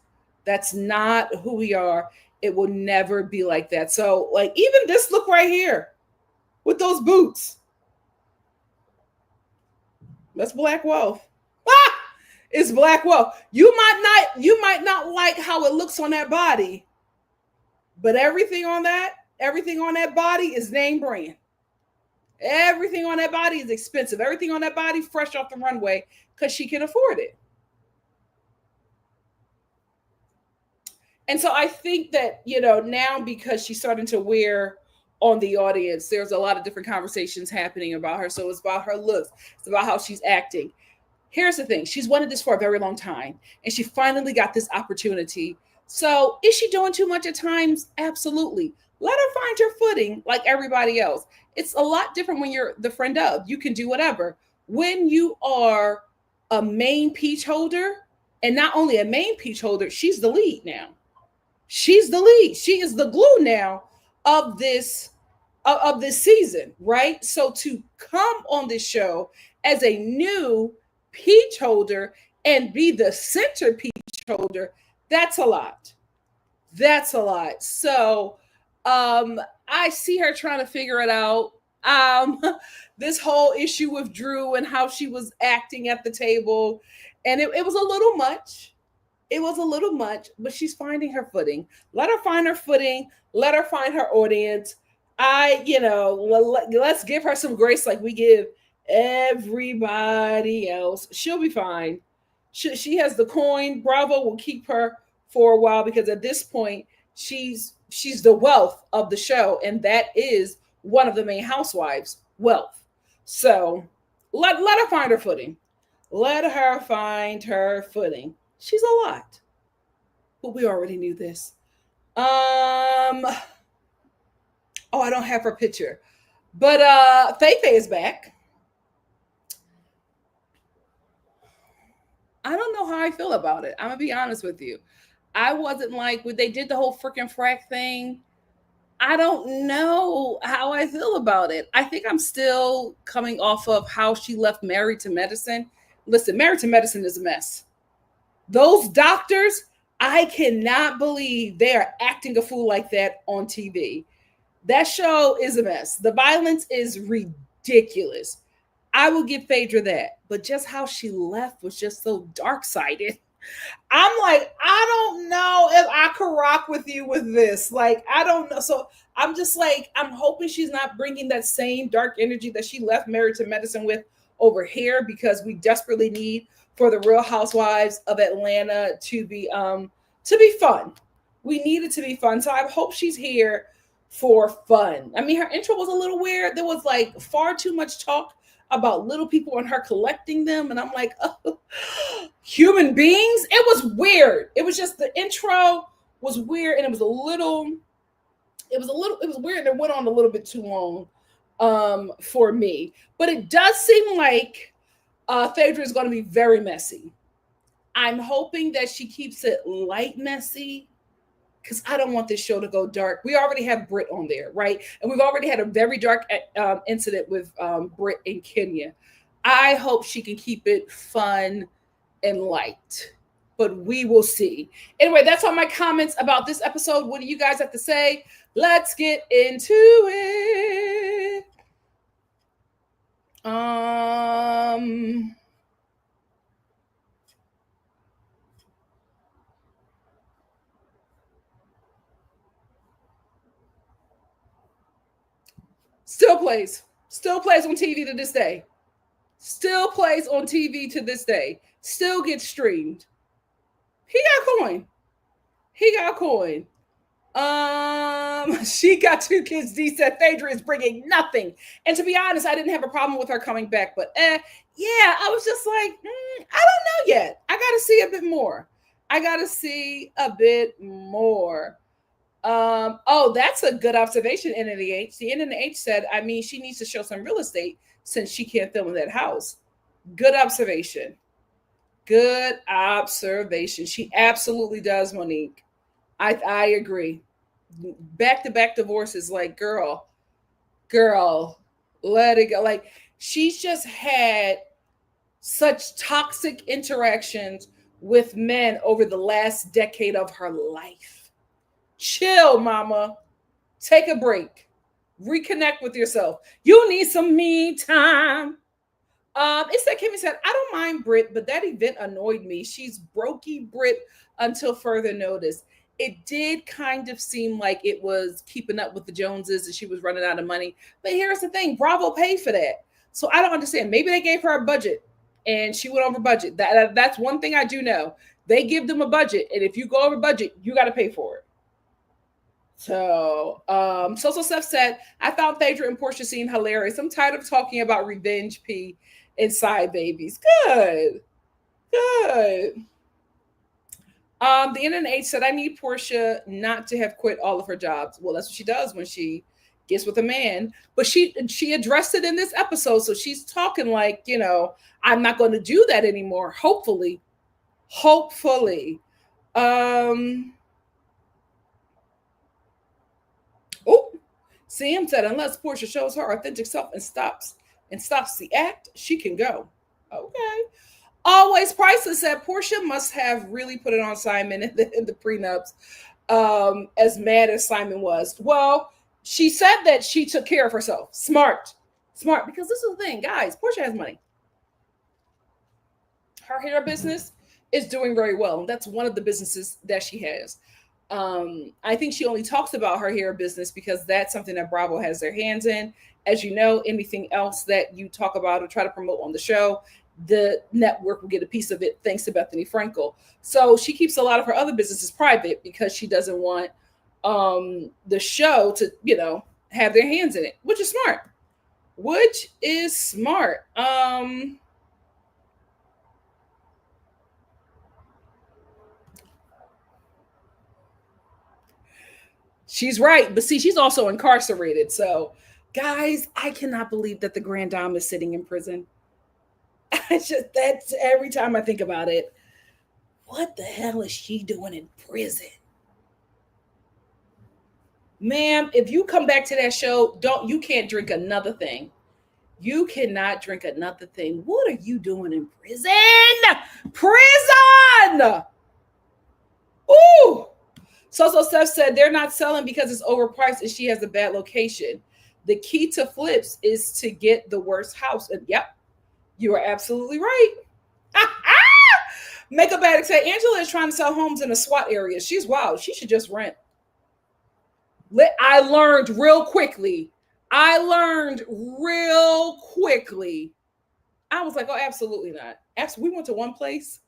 That's not who we are. It will never be like that. So like even this look right here with those boots, that's black wealth. Ah! It's black wealth. You might not like how it looks on that body, but everything on that body is name brand. Everything on that body is expensive. Everything on that body fresh off the runway because she can afford it. And so I think that, now because she's starting to wear on the audience, there's a lot of different conversations happening about her. So it's about her looks, it's about how she's acting. Here's the thing, she's wanted this for a very long time, and she finally got this opportunity. So is she doing too much at times? Absolutely. Let her find her footing like everybody else. It's a lot different when you're the friend of. You can do whatever. When you are a main peach holder, and not only a main peach holder, she's the lead now. She's the lead. She is the glue now of this season, right? So to come on this show as a new peach holder and be the center peach holder, that's a lot. That's a lot. So I see her trying to figure it out. This whole issue with Drew and how she was acting at the table, and it was a little much. It was a little much, but she's finding her footing. Let her find her footing. Let her find her audience. Let's give her some grace like we give everybody else. She'll be fine. She has the coin. Bravo will keep her for a while because at this point, she's the wealth of the show, and that is one of the main housewives' wealth. So let her find her footing. Let her find her footing. She's a lot, but we already knew this. Oh, I don't have her picture, but Faye is back. I don't know how I feel about it. I'm gonna be honest with you. I wasn't like when they did the whole freaking Frack thing. I don't know how I feel about it. I think I'm still coming off of how she left Married to Medicine. Listen, Married to Medicine is a mess. Those doctors, I cannot believe they are acting a fool like that on TV. That show is a mess. The violence is ridiculous. I will give Phaedra that. But just how she left was just so dark-sided. I'm like, I don't know if I could rock with you with this. Like, I don't know. So I'm just like, I'm hoping she's not bringing that same dark energy that she left Married to Medicine with over here, because we desperately need for the Real Housewives of Atlanta to be fun. We need it to be fun. So I hope she's here for fun. I mean, her intro was a little weird. There was like far too much talk about little people and her collecting them. And I'm like, oh, human beings? It was weird. It was just the intro was weird, and it was weird, and it went on a little bit too long for me. But it does seem like Phaedra is going to be very messy. I'm hoping that she keeps it light messy, because I don't want this show to go dark. We already have Britt on there, right? And we've already had a very dark incident with Britt in Kenya. I hope she can keep it fun and light, but we will see. Anyway, that's all my comments about this episode. What do you guys have to say? Let's get into it. Still plays on TV to this day. Still plays on TV to this day. Still gets streamed. He got coin. She got 2 kids. D said Phaedra is bringing nothing. And to be honest, I didn't have a problem with her coming back, but yeah, I was just like, I don't know yet. I got to see a bit more. I got to see a bit more. Oh, that's a good observation, NNH. The NNH said, I mean, she needs to show some real estate since she can't film in that house. Good observation. Good observation. She absolutely does, Monique. I agree. Back to back divorces, like girl, let it go. Like she's just had such toxic interactions with men over the last decade of her life. Chill, mama. Take a break. Reconnect with yourself. You need some me time. It's like Kimmy said, I don't mind Brit, but that event annoyed me. She's brokey Brit until further notice. It did kind of seem like it was keeping up with the Joneses and she was running out of money. But here's the thing, Bravo paid for that. So I don't understand. Maybe they gave her a budget and she went over budget. That's one thing I do know. They give them a budget. And if you go over budget, you got to pay for it. So, Social Steph said, I found Phaedra and Portia scene hilarious. I'm tired of talking about revenge P and side babies. Good. The NNH said, I need Portia not to have quit all of her jobs. Well, that's what she does when she gets with a man. But she addressed it in this episode. So she's talking like, I'm not going to do that anymore. Hopefully. Sam said, unless Portia shows her authentic self and stops the act, she can go. Okay. Always Priceless said Portia must have really put it on Simon in the prenups, as mad as Simon was. Well, she said that she took care of herself. Smart, because this is the thing, guys. Portia has money. Her hair business is doing very well. That's one of the businesses that she has. I think she only talks about her hair business because that's something that Bravo has their hands in. As you know, anything else that you talk about or try to promote on the show, the network will get a piece of it thanks to Bethany Frankel. So she keeps a lot of her other businesses private because she doesn't want the show to, have their hands in it, which is smart. She's right, but see, she's also incarcerated. So, guys, I cannot believe that the Grand Dame is sitting in prison. That's every time I think about it. What the hell is she doing in prison? Ma'am, if you come back to that show, you can't drink another thing. You cannot drink another thing. What are you doing in prison? Prison! Ooh! So Steph said they're not selling because it's overpriced and she has a bad location. The key to flips is to get the worst house. And yep, you are absolutely right. Makeup Addict said Angela is trying to sell homes in a SWAT area. She's wild. She should just rent. I learned real quickly. I was like, oh, absolutely not. We went to one place.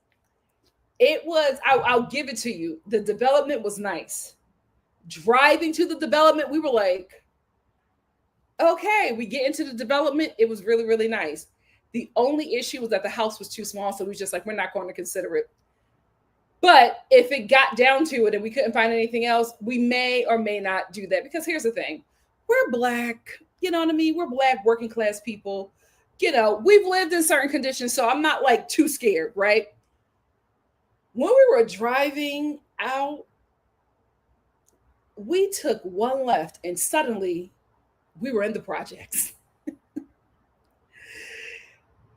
It was, I'll give it to you. The development was nice. Driving to the development, we were like, okay, we get into the development. It was really, really nice. The only issue was that the house was too small. So we was just like, we're not going to consider it. But if it got down to it and we couldn't find anything else, we may or may not do that. Because here's the thing. We're Black. You know what I mean? We're Black working class people. We've lived in certain conditions. So I'm not like too scared, right? When we were driving out, we took one left and suddenly we were in the projects.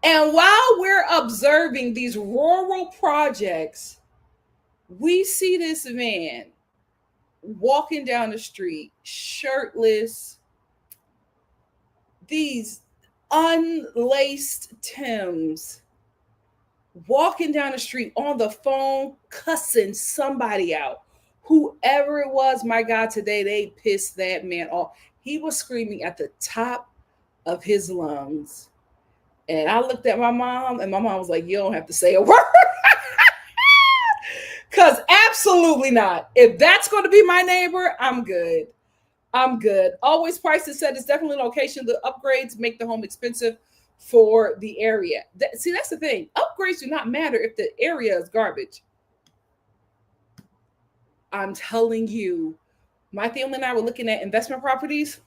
And while we're observing these rural projects, we see this man walking down the street, shirtless, these unlaced Timbs, walking down the street on the phone, cussing somebody out. Whoever it was, my God, today they pissed that man off. He was screaming at the top of his lungs. And I looked at my mom, and my mom was like, you don't have to say a word. Because absolutely not. If that's going to be my neighbor, I'm good. I'm good. Always prices said it's definitely location. The upgrades make the home expensive for the area. See, that's the thing. Upgrades do not matter if the area is garbage. I'm telling you, my family and I were looking at investment properties.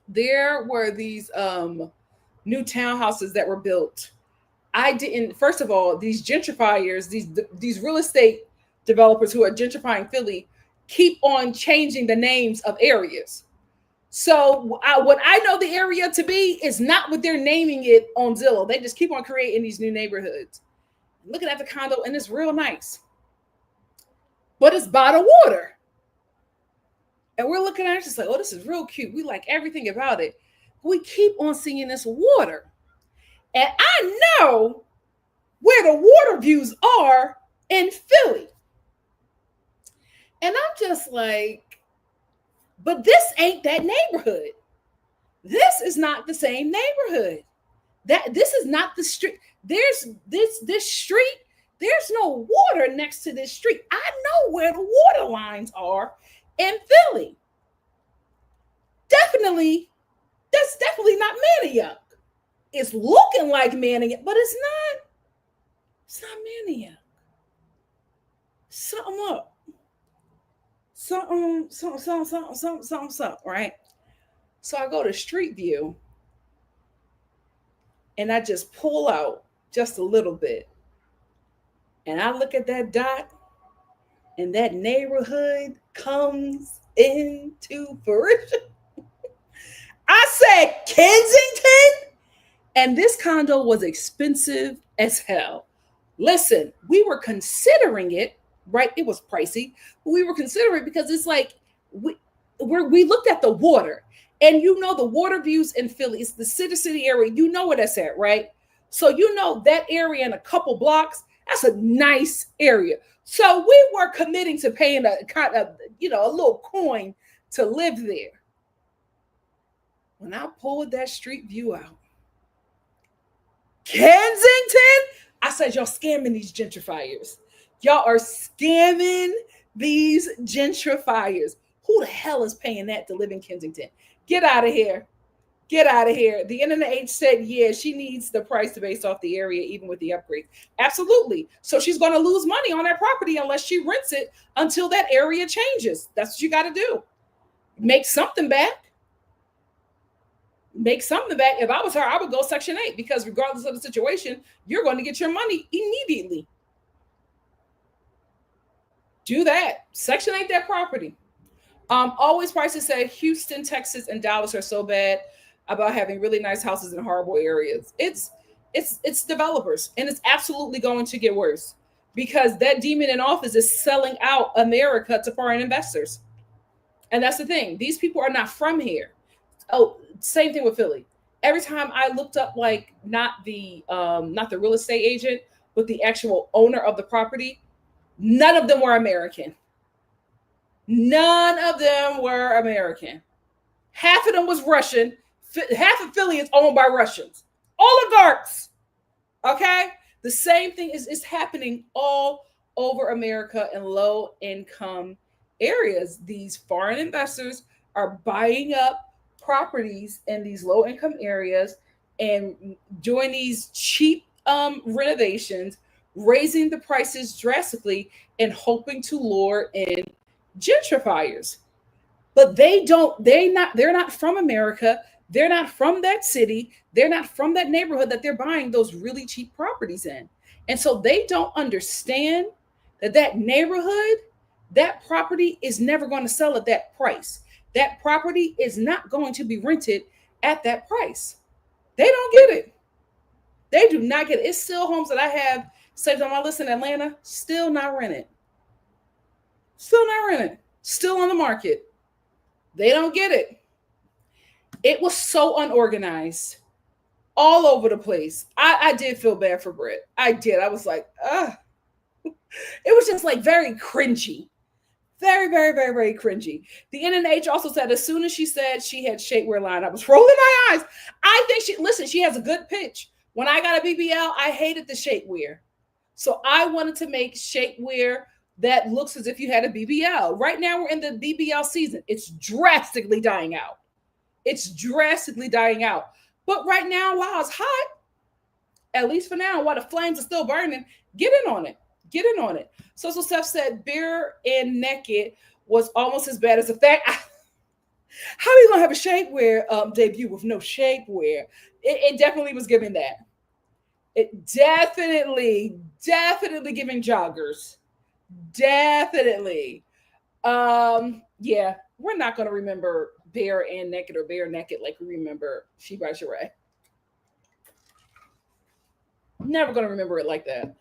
There were these new townhouses that were built. I didn't. First of all, these gentrifiers, these real estate developers who are gentrifying Philly, keep on changing the names of areas. So what I know the area to be is not what they're naming it on Zillow. They just keep on creating these new neighborhoods. Looking at the condo, and it's real nice, but it's by the water. And we're looking at it just like, oh, this is real cute. We like everything about it. We keep on seeing this water. And I know where the water views are in Philly. And I'm just like, but this ain't that neighborhood. This is not the same neighborhood. This is not the street. There's this street. There's no water next to this street. I know where the water lines are in Philly. Definitely, that's definitely not Manayuk. It's looking like Manayuk, but it's not. It's not Manayuk. Something up. Something, right? So I go to Street View and I just pull out just a little bit. And I look at that dot and that neighborhood comes into fruition. I said Kensington, and this condo was expensive as hell. Listen, we were considering it, right? It was pricey, but we were considering it because it's like we looked at the water, and you know the water views in Philly, it's the city area. You know where that's at, right? So you know that area in a couple blocks, that's a nice area. So we were committing to paying a kind of, a little coin to live there. When I pulled that Street View out, Kensington, I said, y'all scamming these gentrifiers. Y'all are scamming these gentrifiers. Who the hell is paying that to live in Kensington? Get out of here. Get out of here. The NNH said, yeah, she needs the price to base off the area, even with the upgrades. Absolutely. So she's going to lose money on that property unless she rents it until that area changes. That's what you got to do. Make something back. Make something back. If I was her, I would go Section 8 because regardless of the situation, you're going to get your money immediately. Do that. Section 8 that property. Always prices say Houston, Texas, and Dallas are so bad about having really nice houses in horrible areas. It's developers, and it's absolutely going to get worse because that demon in office is selling out America to foreign investors. And that's the thing. These people are not from here. Oh, same thing with Philly. Every time I looked up, like not the real estate agent, but the actual owner of the property, none of them were American. None of them were American. Half of them was Russian. Half of Philly is owned by Russians. Oligarchs. Okay? The same thing is happening all over America in low-income areas. These foreign investors are buying up properties in these low-income areas and doing these cheap renovations, raising the prices drastically and hoping to lure in gentrifiers. But they're not from America. They're not from that city. They're not from that neighborhood that they're buying those really cheap properties in. And so they don't understand that neighborhood, that property is never going to sell at that price. That property is not going to be rented at that price. They don't get it. They do not get it. It's still homes that I have saved on my list in Atlanta, still not rented. Still not rented. Still on the market. They don't get it. It was so unorganized. All over the place. I did feel bad for Britt. I did. I was like, ugh. It was just like very cringy. Very, very, very, very cringy. The NNH also said as soon as she said she had shapewear line, I was rolling my eyes. I think she has a good pitch. When I got a BBL, I hated the shapewear. So I wanted to make shapewear that looks as if you had a BBL. Right now, we're in the BBL season. It's drastically dying out. It's drastically dying out. But right now, while it's hot, at least for now, while the flames are still burning, get in on it. Get in on it. So Steph said, bare and naked was almost as bad as the fact. How are you gonna have a shapewear debut with no shapewear? It definitely was giving that. It definitely giving joggers. Definitely. Yeah, we're not gonna remember bare and naked or bare naked like we remember She by Sheree. Never gonna remember it like that.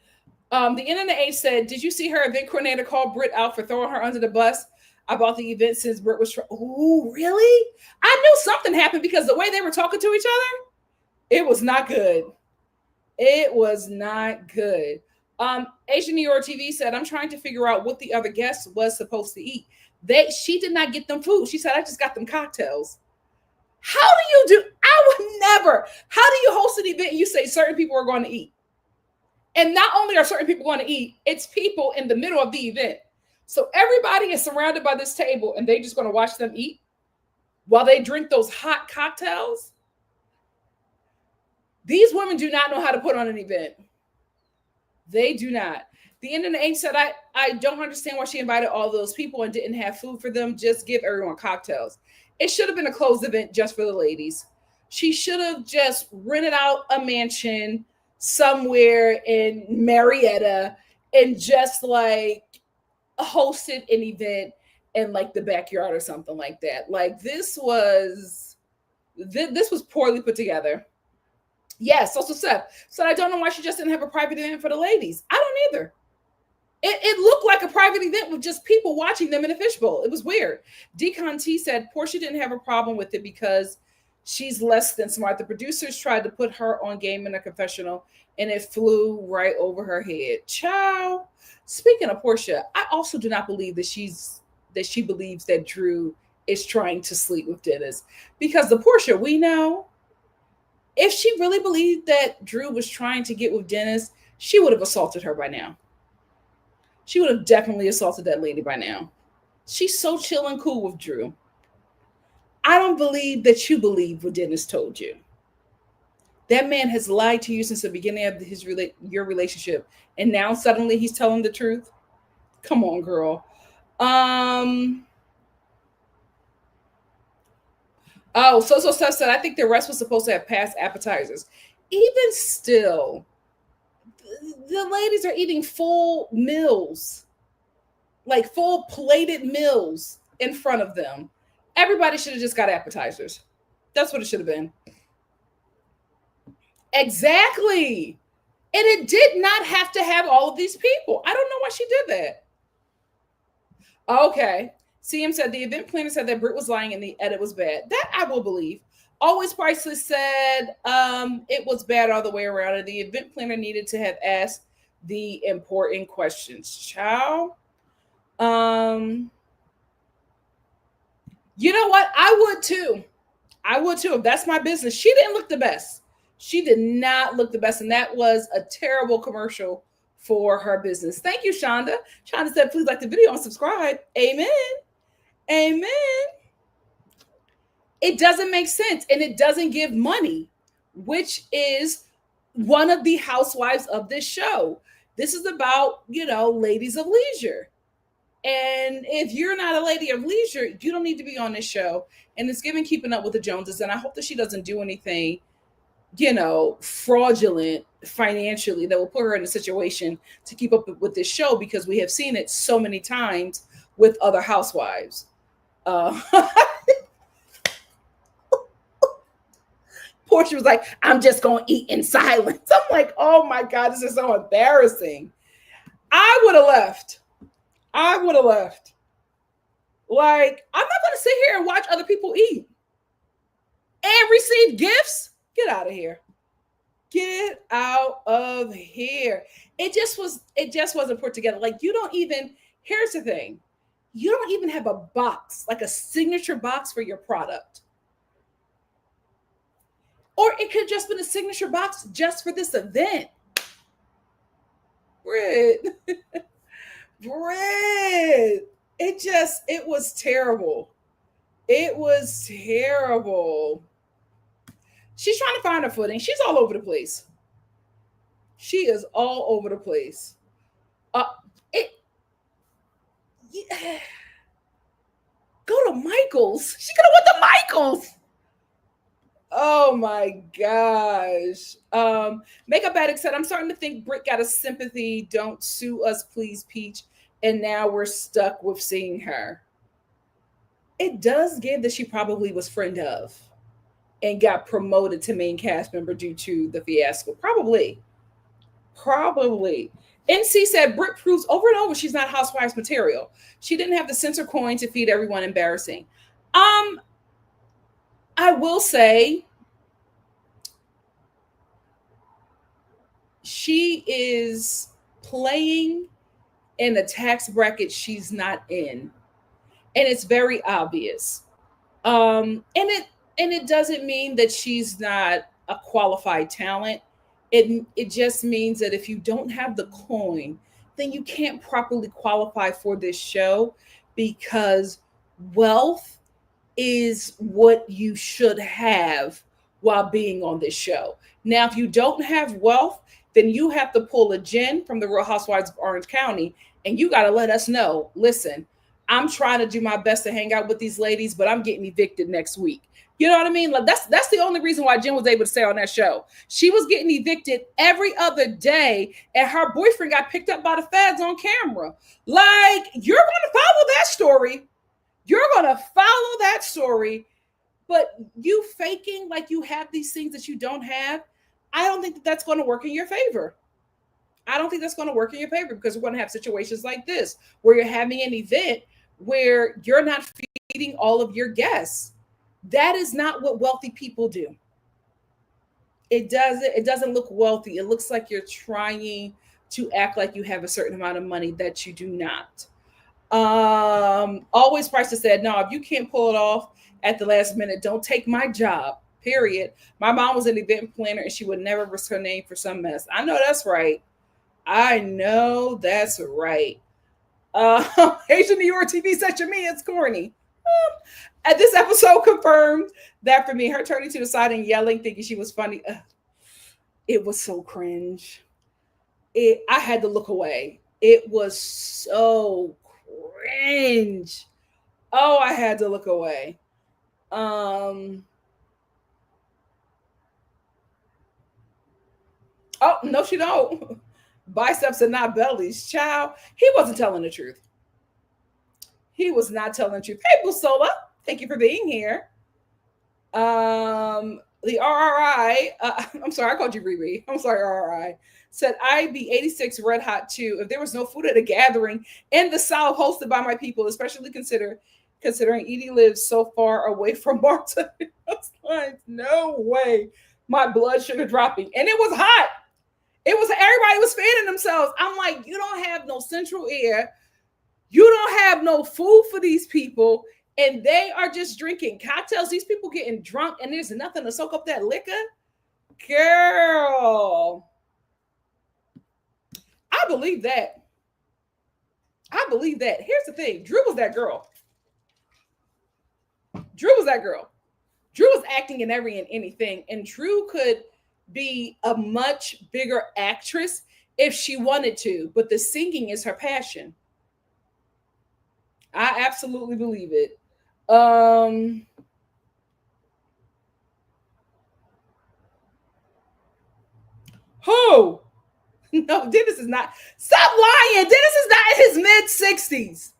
The Internet Age said, "Did you see her event coordinator call Britt out for throwing her under the bus about the event since Britt was?" Oh, really? I knew something happened because the way they were talking to each other, it was not good. It was not good. Asian New York TV said, "I'm trying to figure out what the other guest was supposed to eat. She did not get them food. She said, I just got them cocktails." How do you do? I would never. How do you host an event and you say certain people are going to eat? And not only are certain people going to eat, it's people in the middle of the event. So everybody is surrounded by this table and they're just going to watch them eat while they drink those hot cocktails. These women do not know how to put on an event. They do not. The Internet Age said, I don't understand why she invited all those people and didn't have food for them. Just give everyone cocktails. It should have been a closed event just for the ladies. She should have just rented out a mansion somewhere in Marietta and just like hosted an event in like the backyard or something like that. Like this was poorly put together. Yes, also Seth. So I don't know why she just didn't have a private event for the ladies. I don't either. It looked like a private event with just people watching them in a fishbowl. It was weird. Decon T said Portia didn't have a problem with it because she's less than smart. The producers tried to put her on game in a confessional and it flew right over her head. Ciao. Speaking of Portia, I also do not believe that she believes that Drew is trying to sleep with Dennis. Because the Portia we know, if she really believed that Drew was trying to get with Dennis, she would have assaulted her by now. She would have definitely assaulted that lady by now. She's so chill and cool with Drew. I don't believe that you believe what Dennis told you. That man has lied to you since the beginning of your relationship, and now suddenly he's telling the truth. Come on, girl. So Steph said, I think the rest was supposed to have past appetizers. Even still, the ladies are eating full meals, like full plated meals in front of them. Everybody should have just got appetizers. That's what it should have been. Exactly. And it did not have to have all of these people. I don't know why she did that. Okay. CM said the event planner said that Britt was lying and the edit was bad. That I will believe. Always Priceless said it was bad all the way around. And the event planner needed to have asked the important questions. Ciao. You know what? I would too. If that's my business. She didn't look the best. She did not look the best. And that was a terrible commercial for her business. Thank you, Shonda. Shonda said, please like the video and subscribe. Amen. Amen. It doesn't make sense. And it doesn't give money, which is one of the housewives of this show. This is about, ladies of leisure. And if you're not a lady of leisure, you don't need to be on this show. And it's giving Keeping Up with the Joneses. And I hope that she doesn't do anything, fraudulent financially that will put her in a situation to keep up with this show, because we have seen it so many times with other housewives. Portia was like, I'm just going to eat in silence. I'm like, oh my God, this is so embarrassing. I would have left. Like, I'm not going to sit here and watch other people eat and receive gifts. Get out of here. Get out of here. It just wasn't put together. Like, here's the thing. You don't even have a box, like a signature box for your product. Or it could have just been a signature box just for this event. Britt Brit. It was terrible. It was terrible. She's trying to find her footing. She's all over the place. She is all over the place. Uh, it yeah. Go to Michael's. She could have went to Michael's. Oh my gosh. Makeup Addict said, I'm starting to think Britt got a sympathy. Don't sue us, please, Peach. And now we're stuck with seeing her. It does give that she probably was friend of and got promoted to main cast member due to the fiasco. Probably. Probably. NC said Britt proves over and over she's not Housewives material. She didn't have the censor coin to feed everyone. Embarrassing. I will say she is playing in a tax bracket she's not in, and it's very obvious. And it doesn't mean that she's not a qualified talent. It just means that if you don't have the coin, then you can't properly qualify for this show, because wealth is what you should have while being on this show. Now, if you don't have wealth, then you have to pull a Jen from the Real Housewives of Orange County, and you got to let us know, listen, I'm trying to do my best to hang out with these ladies, but I'm getting evicted next week. You know what I mean? Like that's the only reason why Jen was able to stay on that show. She was getting evicted every other day, and her boyfriend got picked up by the feds on camera. Like, you're going to follow that story. You're going to follow that story, but you faking like you have these things that you don't have, I don't think that that's going to work in your favor. I don't think that's going to work in your favor, because we're going to have situations like this where you're having an event where you're not feeding all of your guests. That is not what wealthy people do. It doesn't look wealthy. It looks like you're trying to act like you have a certain amount of money that you do not. Always Price said, no, if you can't pull it off at the last minute, don't take my job. Period. My mom was an event planner and she would never risk her name for some mess. I know that's right. I know that's right. Asian New York TV said, Shamea, it's corny. And this episode confirmed that for me, her turning to the side and yelling, thinking she was funny. It was so cringe. I had to look away. It was so cringe. Oh, I had to look away. Oh, no, she don't. Biceps are not bellies. Child, he wasn't telling the truth. He was not telling the truth. Hey, Busola, thank you for being here. The RRI, I'm sorry, I called you Riri. I'm sorry, RRI. Said, I'd be 86 red hot too if there was no food at a gathering in the South hosted by my people, especially considering Edie lives so far away from Marta. I was like, no way. My blood sugar dropping. And it was hot. It was, everybody was fanning themselves. I'm like, you don't have no central air. You don't have no food for these people. And they are just drinking cocktails. These people getting drunk and there's nothing to soak up that liquor. Girl. I believe that. I believe that. Here's the thing. Drew was that girl. Drew was that girl. Drew was acting in every and anything. And Drew could be a much bigger actress if she wanted to. But the singing is her passion. I absolutely believe it. Who? No, Dennis is not. Stop lying. Dennis is not in his mid-60s.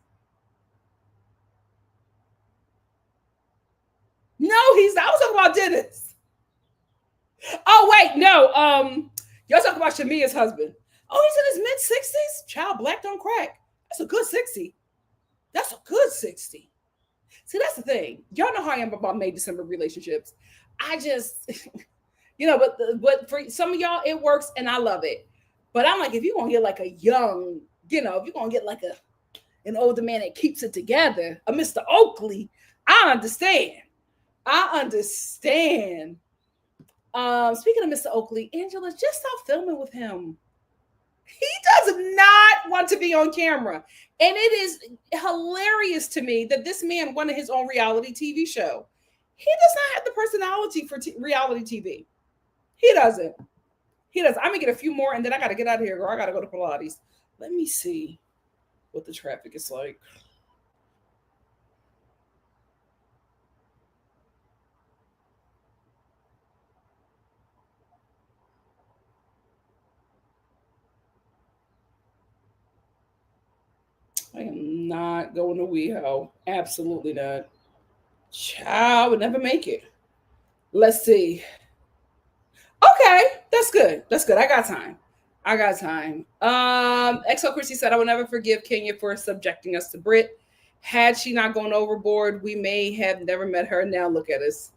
No, he's not. I was talking about Dennis. Oh, wait, no. Y'all talking about Shamea's husband. Oh, he's in his mid-60s? Child, black don't crack. That's a good 60. That's a good 60. See, that's the thing. Y'all know how I am about May-December relationships. I just, but for some of y'all, it works and I love it. But I'm like, if you're going to get like a young, if you're going to get like an older man that keeps it together, a Mr. Oakley, I understand. Speaking of Mr. Oakley, Angela, just stop filming with him. He does not want to be on camera. And it is hilarious to me that this man wanted his own reality TV show. He does not have the personality for reality TV. He doesn't. He does. I'm gonna get a few more, and then I gotta get out of here, girl. I gotta go to Pilates. Let me see what the traffic is like. I am not going to WeHo. Absolutely not. Child would never make it. Let's see. Okay, that's good. That's good. I got time. I got time. XO Christie said, I will never forgive Kenya for subjecting us to Brit. Had she not gone overboard, we may have never met her. Now look at us.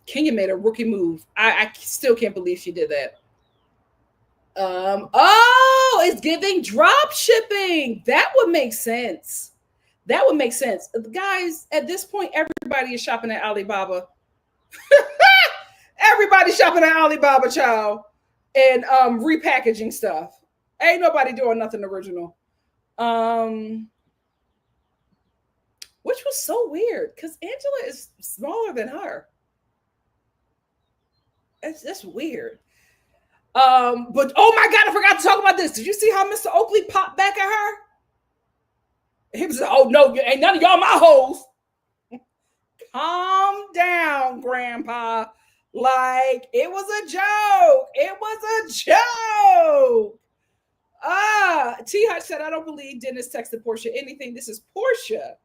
Kenya made a rookie move. I still can't believe she did that. Oh, it's giving drop shipping. That would make sense. That would make sense. Guys, at this point, everybody is shopping at Alibaba. Everybody's shopping at Alibaba, child, and repackaging stuff. Ain't nobody doing nothing original. Which was so weird because Angela is smaller than her. That's weird. But oh my God, I forgot to talk about this. Did you see how Mr. Oakley popped back at her? He was like, oh no, ain't none of y'all my hoes. Calm down, Grandpa. Like, it was a joke. It was a joke. T Hutch said, I don't believe Dennis texted Portia anything. This is Portia.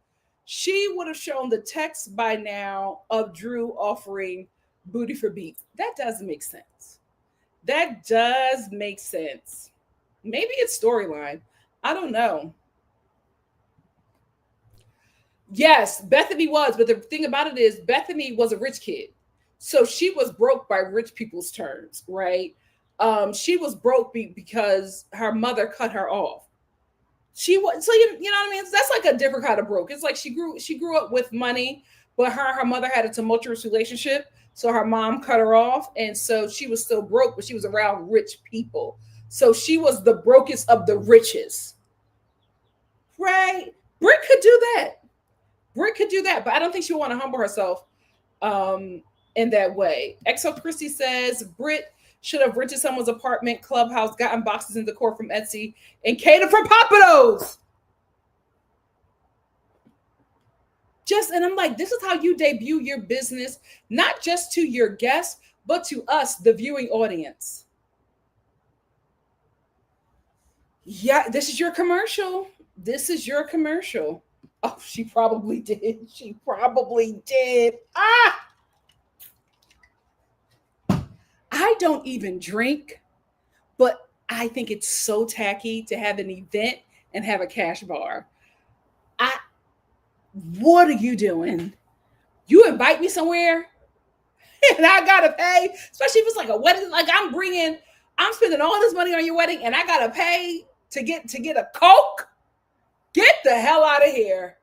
She would have shown the text by now of Drew offering booty for beats. That does make sense. That does make sense. Maybe it's storyline. I don't know. Yes, Bethany was, but the thing about it is Bethany was a rich kid. So she was broke by rich people's terms, right? She was broke because her mother cut her off. She was, so you know what I mean? That's like a different kind of broke. It's like she grew up with money, but her mother had a tumultuous relationship. So her mom cut her off. And so she was still broke, but she was around rich people. So she was the brokest of the riches. Right? Britt could do that. Britt could do that, but I don't think she would want to humble herself in that way. XO Christie says Britt should have rented someone's apartment, clubhouse, gotten boxes and decor from Etsy, and catered for Papados. And I'm like, this is how you debut your business, not just to your guests, but to us, the viewing audience. Yeah, this is your commercial. This is your commercial. Oh, she probably did. She probably did. I don't even drink, but I think it's so tacky to have an event and have a cash bar. What are you doing? You invite me somewhere and I gotta pay, especially if it's like a wedding. Like I'm spending all this money on your wedding and I gotta pay to get a Coke. Get the hell out of here.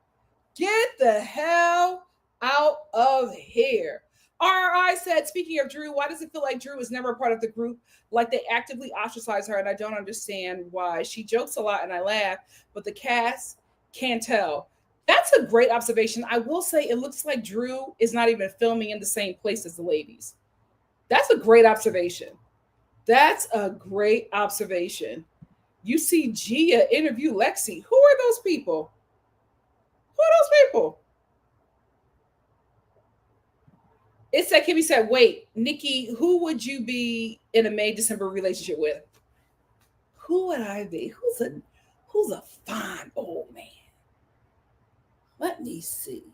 Get the hell out of here. RRI said, speaking of Drew, why does it feel like Drew is never a part of the group? Like they actively ostracize her, and I don't understand why. She jokes a lot and I laugh, but the cast can't tell. That's a great observation. I will say it looks like Drew is not even filming in the same place as the ladies. That's a great observation. That's a great observation. You see Gia interview Lexi. Who are those people? Who are those people? It said, Kimmy said, wait, Nikki, who would you be in a May-December relationship with? Who would I be? Who's a fine old man? Let me see.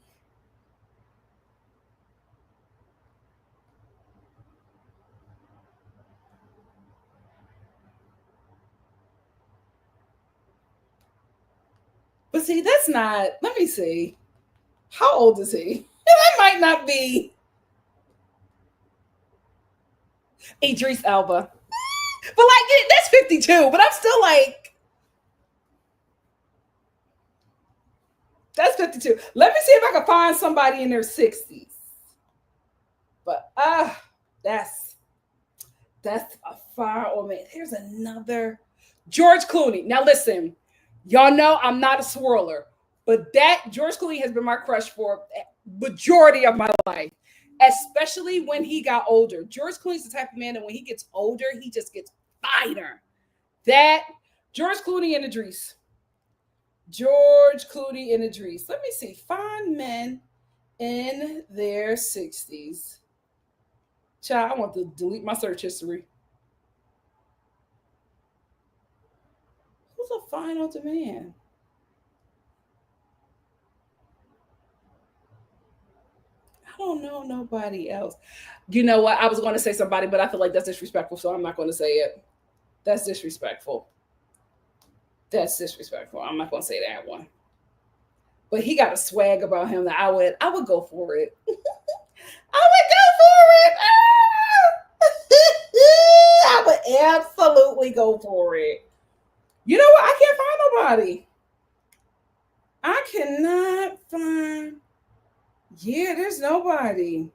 But see, that's not, let me see. How old is he? That might not be Idris Elba. But like, that's 52, but I'm still like, that's 52. Let me see if I can find somebody in their 60s. But that's a far old man. Here's another. George Clooney. Now listen, y'all know I'm not a swirler, but that George Clooney has been my crush for majority of my life, especially when he got older. George Clooney's the type of man that when he gets older, he just gets finer. That George Clooney and Idris. George Clooney and Idris. Let me see. Fine men in their 60s. Child, I want to delete my search history. Who's a fine older man? I don't know nobody else. You know what? I was going to say somebody, but I feel like that's disrespectful, so I'm not going to say it. That's disrespectful. That's disrespectful. I'm not going to say that one. But he got a swag about him that I would go for it. I would go for it. I would absolutely go for it. You know what? I can't find nobody. I cannot find. Yeah, there's nobody.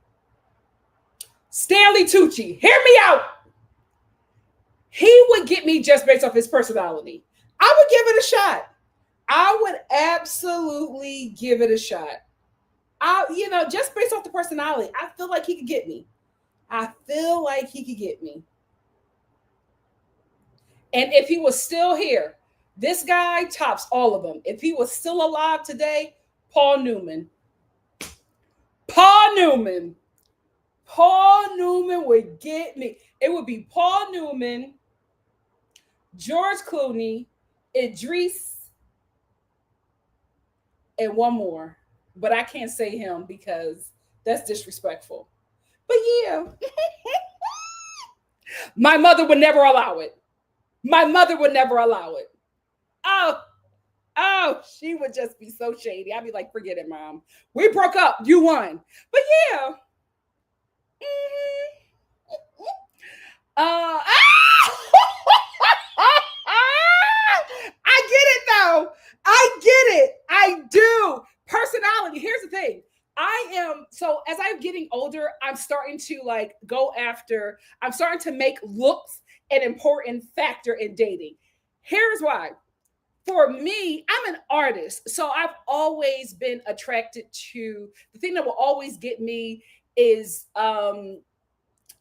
Stanley Tucci, hear me out. He would get me just based off his personality. I would give it a shot. I would absolutely give it a shot. Just based off the personality, I feel like he could get me. I feel like he could get me. And if he was still here, this guy tops all of them. If he was still alive today, Paul Newman. Paul Newman. Paul Newman would get me. It would be Paul Newman, George Clooney, Idris, and one more. But I can't say him because that's disrespectful. But yeah, my mother would never allow it. My mother would never allow it. Oh, oh, she would just be so shady. I'd be like, forget it, mom. We broke up. You won. But yeah. I get it though. I get it. I do. Personality. Here's the thing. So as I'm getting older, I'm starting to I'm starting to make looks an important factor in dating. Here's why. For me, I'm an artist. So I've always been attracted to the thing that will always get me is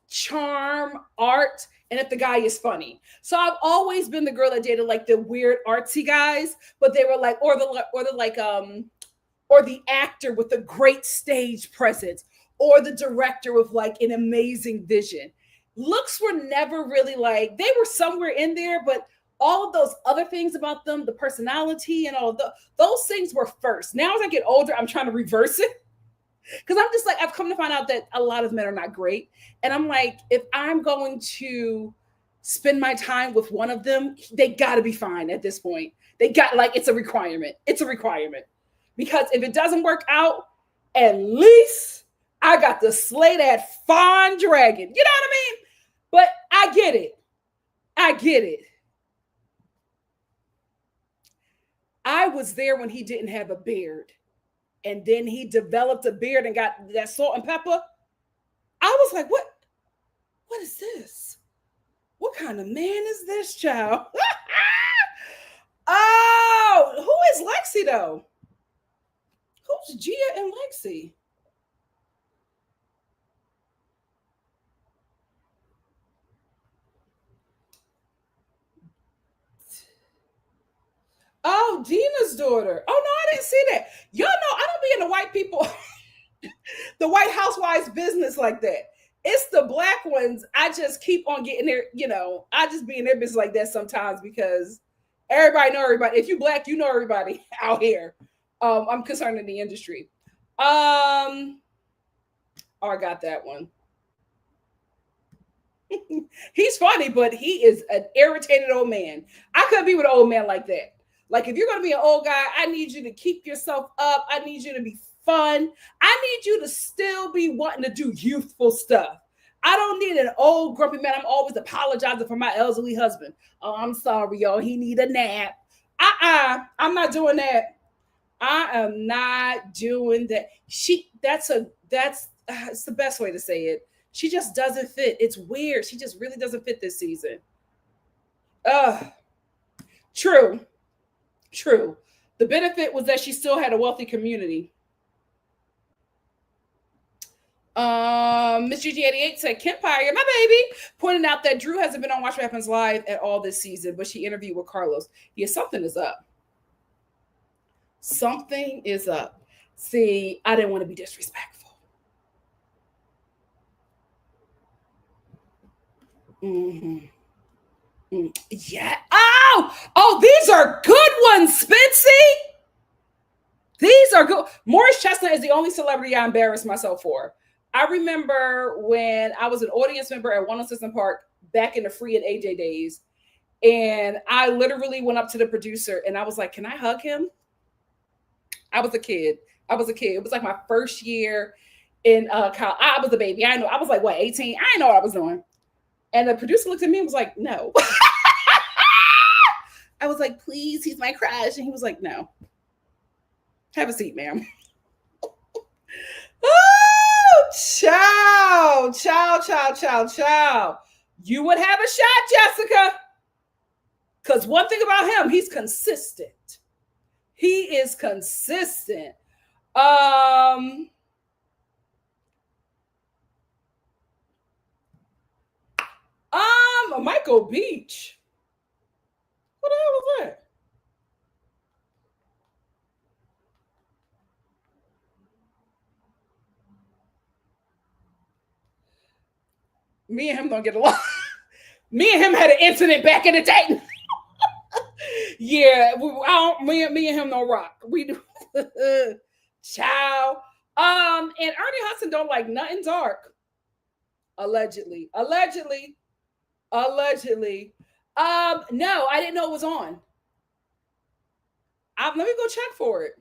charm, art, and if the guy is funny. So I've always been the girl that dated like the weird artsy guys, but they were like, or the actor with a great stage presence, or the director with like an amazing vision. Looks were never really like, they were somewhere in there, but all of those other things about them, the personality and all of those things were first. Now as I get older, I'm trying to reverse it. Because I'm just like, I've come to find out that a lot of men are not great. And I'm like, if I'm going to spend my time with one of them, they got to be fine at this point. They got it's a requirement. It's a requirement. Because if it doesn't work out, at least I got to slay that fine dragon. You know what I mean? But I get it. I get it. I was there when he didn't have a beard. And then he developed a beard and got that salt and pepper. I was like, what is this? What kind of man is this, child? Oh, who is Lexi though? Who's Gia and Lexi? Oh, Dina's daughter. Oh no, I didn't see that. Y'all know I don't be in the white people, the white housewives business like that. It's the black ones. I just keep on getting there. I just be in their business like that sometimes because everybody know everybody. If you black, you know everybody out here. I'm concerned in the industry. Oh, I got that one. He's funny, but he is an irritated old man. I couldn't be with an old man like that. Like, if you're going to be an old guy, I need you to keep yourself up. I need you to be fun. I need you to still be wanting to do youthful stuff. I don't need an old grumpy man. I'm always apologizing for my elderly husband. Oh, I'm sorry, y'all. He need a nap. I'm not doing that. I am not doing that. That's it's the best way to say it. She just doesn't fit. It's weird. She just really doesn't fit this season. Ugh. True. True. The benefit was that she still had a wealthy community. Miss GG88 said, Kempire, my baby, pointing out that Drew hasn't been on Watch What Happens Live at all this season, but she interviewed with Carlos. Yeah, something is up. Something is up. See, I didn't want to be disrespectful. Mm-hmm. Yeah. Oh, these are good ones, Spency. These are good. Morris Chestnut is the only celebrity I embarrassed myself for. I remember when I was an audience member at 106 Park back in the Free and AJ days, and I literally went up to the producer and I was like, "Can I hug him?" I was a kid. It was like my first year in college. I was a baby. I know. I was like, what, 18? I didn't know what I was doing. And the producer looked at me and was like, "No." I was like, "Please, he's my crush." And he was like, "No. Have a seat, ma'am." Oh, chow. You would have a shot, Jessica. Because one thing about him, he's consistent. He is consistent. Michael Beach. What the hell was that? Me and him don't get along. Me and him had an incident back in the day. Yeah, me and him don't rock. We do. Ciao. And Ernie Hudson don't like nothing dark. Allegedly. No, I didn't know it was on. Let me go check for it.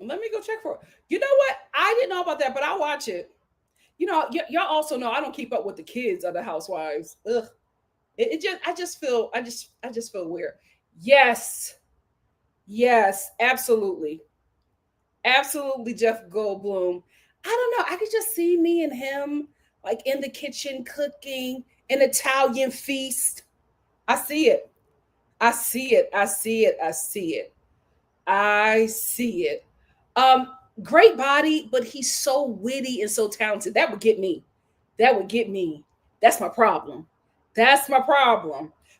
Let me go check for it. You know what? I didn't know about that, but I'll watch it. You know, y'all also know I don't keep up with the kids of the housewives. Ugh. I just feel weird. Yes, absolutely, Jeff Goldblum. I don't know. I could just see me and him like in the kitchen cooking an Italian feast. I see it. I see it. Great body, but he's so witty and so talented. That would get me. That's my problem.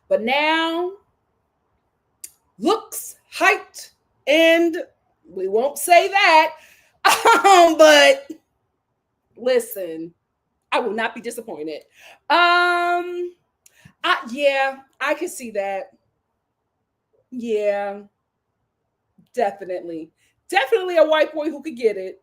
But now, looks, height, and we won't say that. But listen, I will not be disappointed. I can see that. Yeah, definitely a white boy who could get it.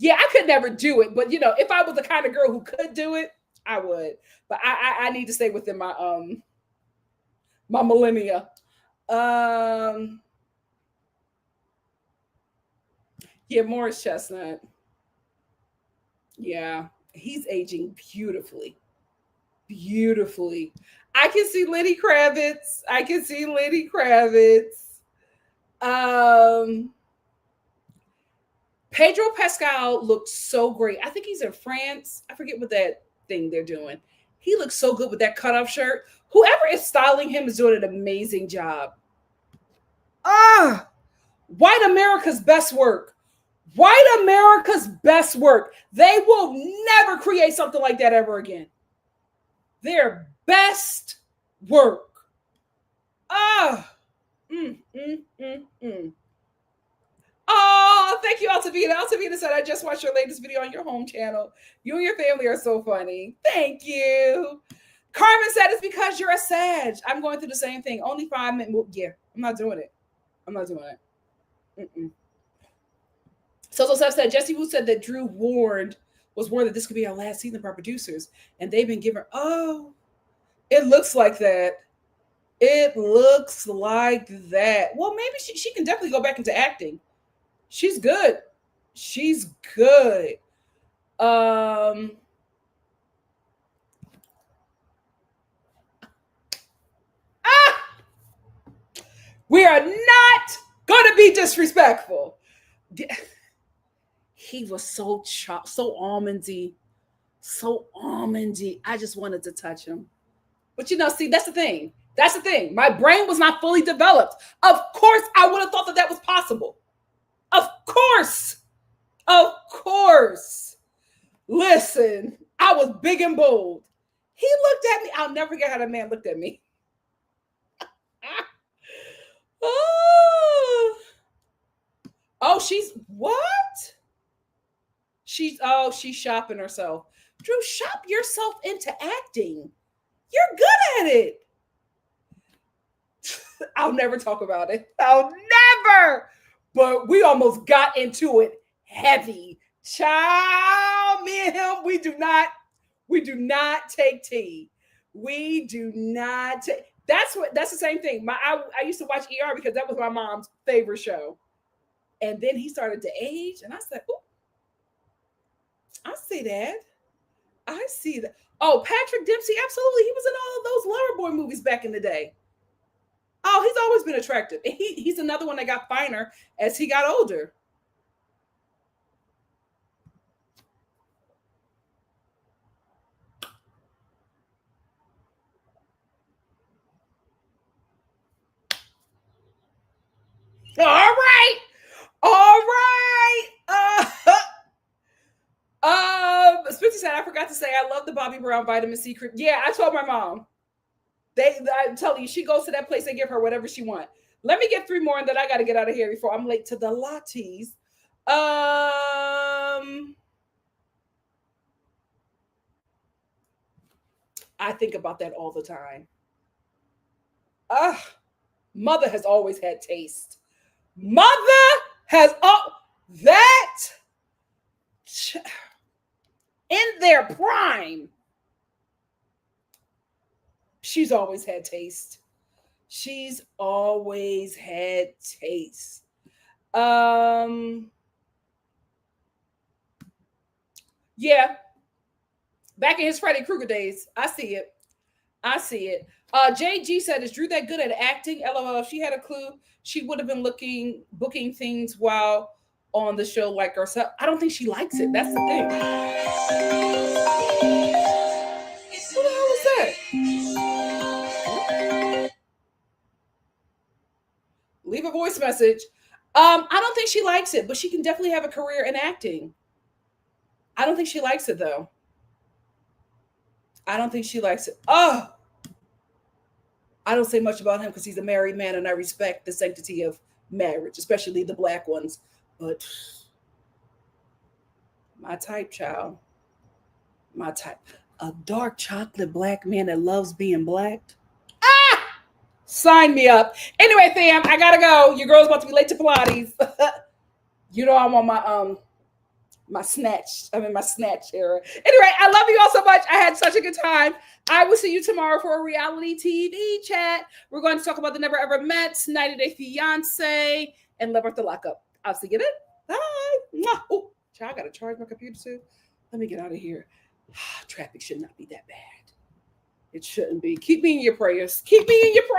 Yeah, I could never do it, but if I was the kind of girl who could do it, I would. But I need to stay within my millennia. Yeah, Morris Chestnut. Yeah, he's aging beautifully. I can see Lenny Kravitz. Pedro Pascal looks so great. I think he's in France. I forget what that thing they're doing. He looks so good with that cutoff shirt. Whoever is styling him is doing an amazing job. White America's best work. They will never create something like that ever again. Their best work. Oh, thank you, Altavita. Altavita said, I just watched your latest video on your home channel. You and your family are so funny. Thank you. Carmen said, it's because you're a Sag. I'm going through the same thing. Only 5 minutes. Yeah, I'm not doing it. So said, Jesse Wu said that Drew was warned that this could be our last season by producers. And they've been given, it looks like that. Well, maybe she can definitely go back into acting. She's good. We are not going to be disrespectful. He was so almondy. So almondy. I just wanted to touch him. But see, that's the thing. That's the thing. My brain was not fully developed. Of course, I would have thought that that was possible. Of course. Of course. Listen, I was big and bold. He looked at me. I'll never forget how that man looked at me. Oh, she's what? She's shopping herself. Drew, shop yourself into acting. You're good at it. I'll never talk about it. I'll never. But we almost got into it heavy. Child, me and him, we do not take tea. We do not take. That's the same thing. I used to watch ER because that was my mom's favorite show. And then he started to age, and I said, "Ooh, I see that. I see that." Oh, Patrick Dempsey, absolutely. He was in all of those Loverboy movies back in the day. Oh, he's always been attractive. And he's another one that got finer as he got older. All right. All right. Spencer said, I forgot to say, I love the Bobby Brown vitamin C cream. Yeah, I told my mom. I'm telling you, she goes to that place, they give her whatever she wants. Let me get 3 more and then I got to get out of here before I'm late to the lattes. I think about that all the time. Mother has always had taste. Mother has that in their prime. She's always had taste. She's always had taste. Yeah. Back in his Freddy Krueger days. I see it. JG said, is Drew that good at acting? LOL. If she had a clue, she would have been booking things while on the show like herself. I don't think she likes it. That's the thing. What the hell was that? Leave a voice message. I don't think she likes it, but she can definitely have a career in acting. I don't think she likes it, though. I don't think she likes it. Oh, I don't say much about him because he's a married man and I respect the sanctity of marriage, especially the black ones. But my type, child. My type. A dark chocolate black man that loves being black. Sign me up. Anyway, fam, I gotta go. Your girl's about to be late to Pilates. You know I'm on my snatch era. Anyway, I love you all so much. I had such a good time. I will see you tomorrow for a reality TV chat. We're going to talk about the Never Ever Met, 90 Day Fiance, and Love After Lockup. I'll see you then. Bye. Oh, I gotta charge my computer too. Let me get out of here. Traffic should not be that bad. It shouldn't be. Keep me in your prayers. Keep me in your prayers.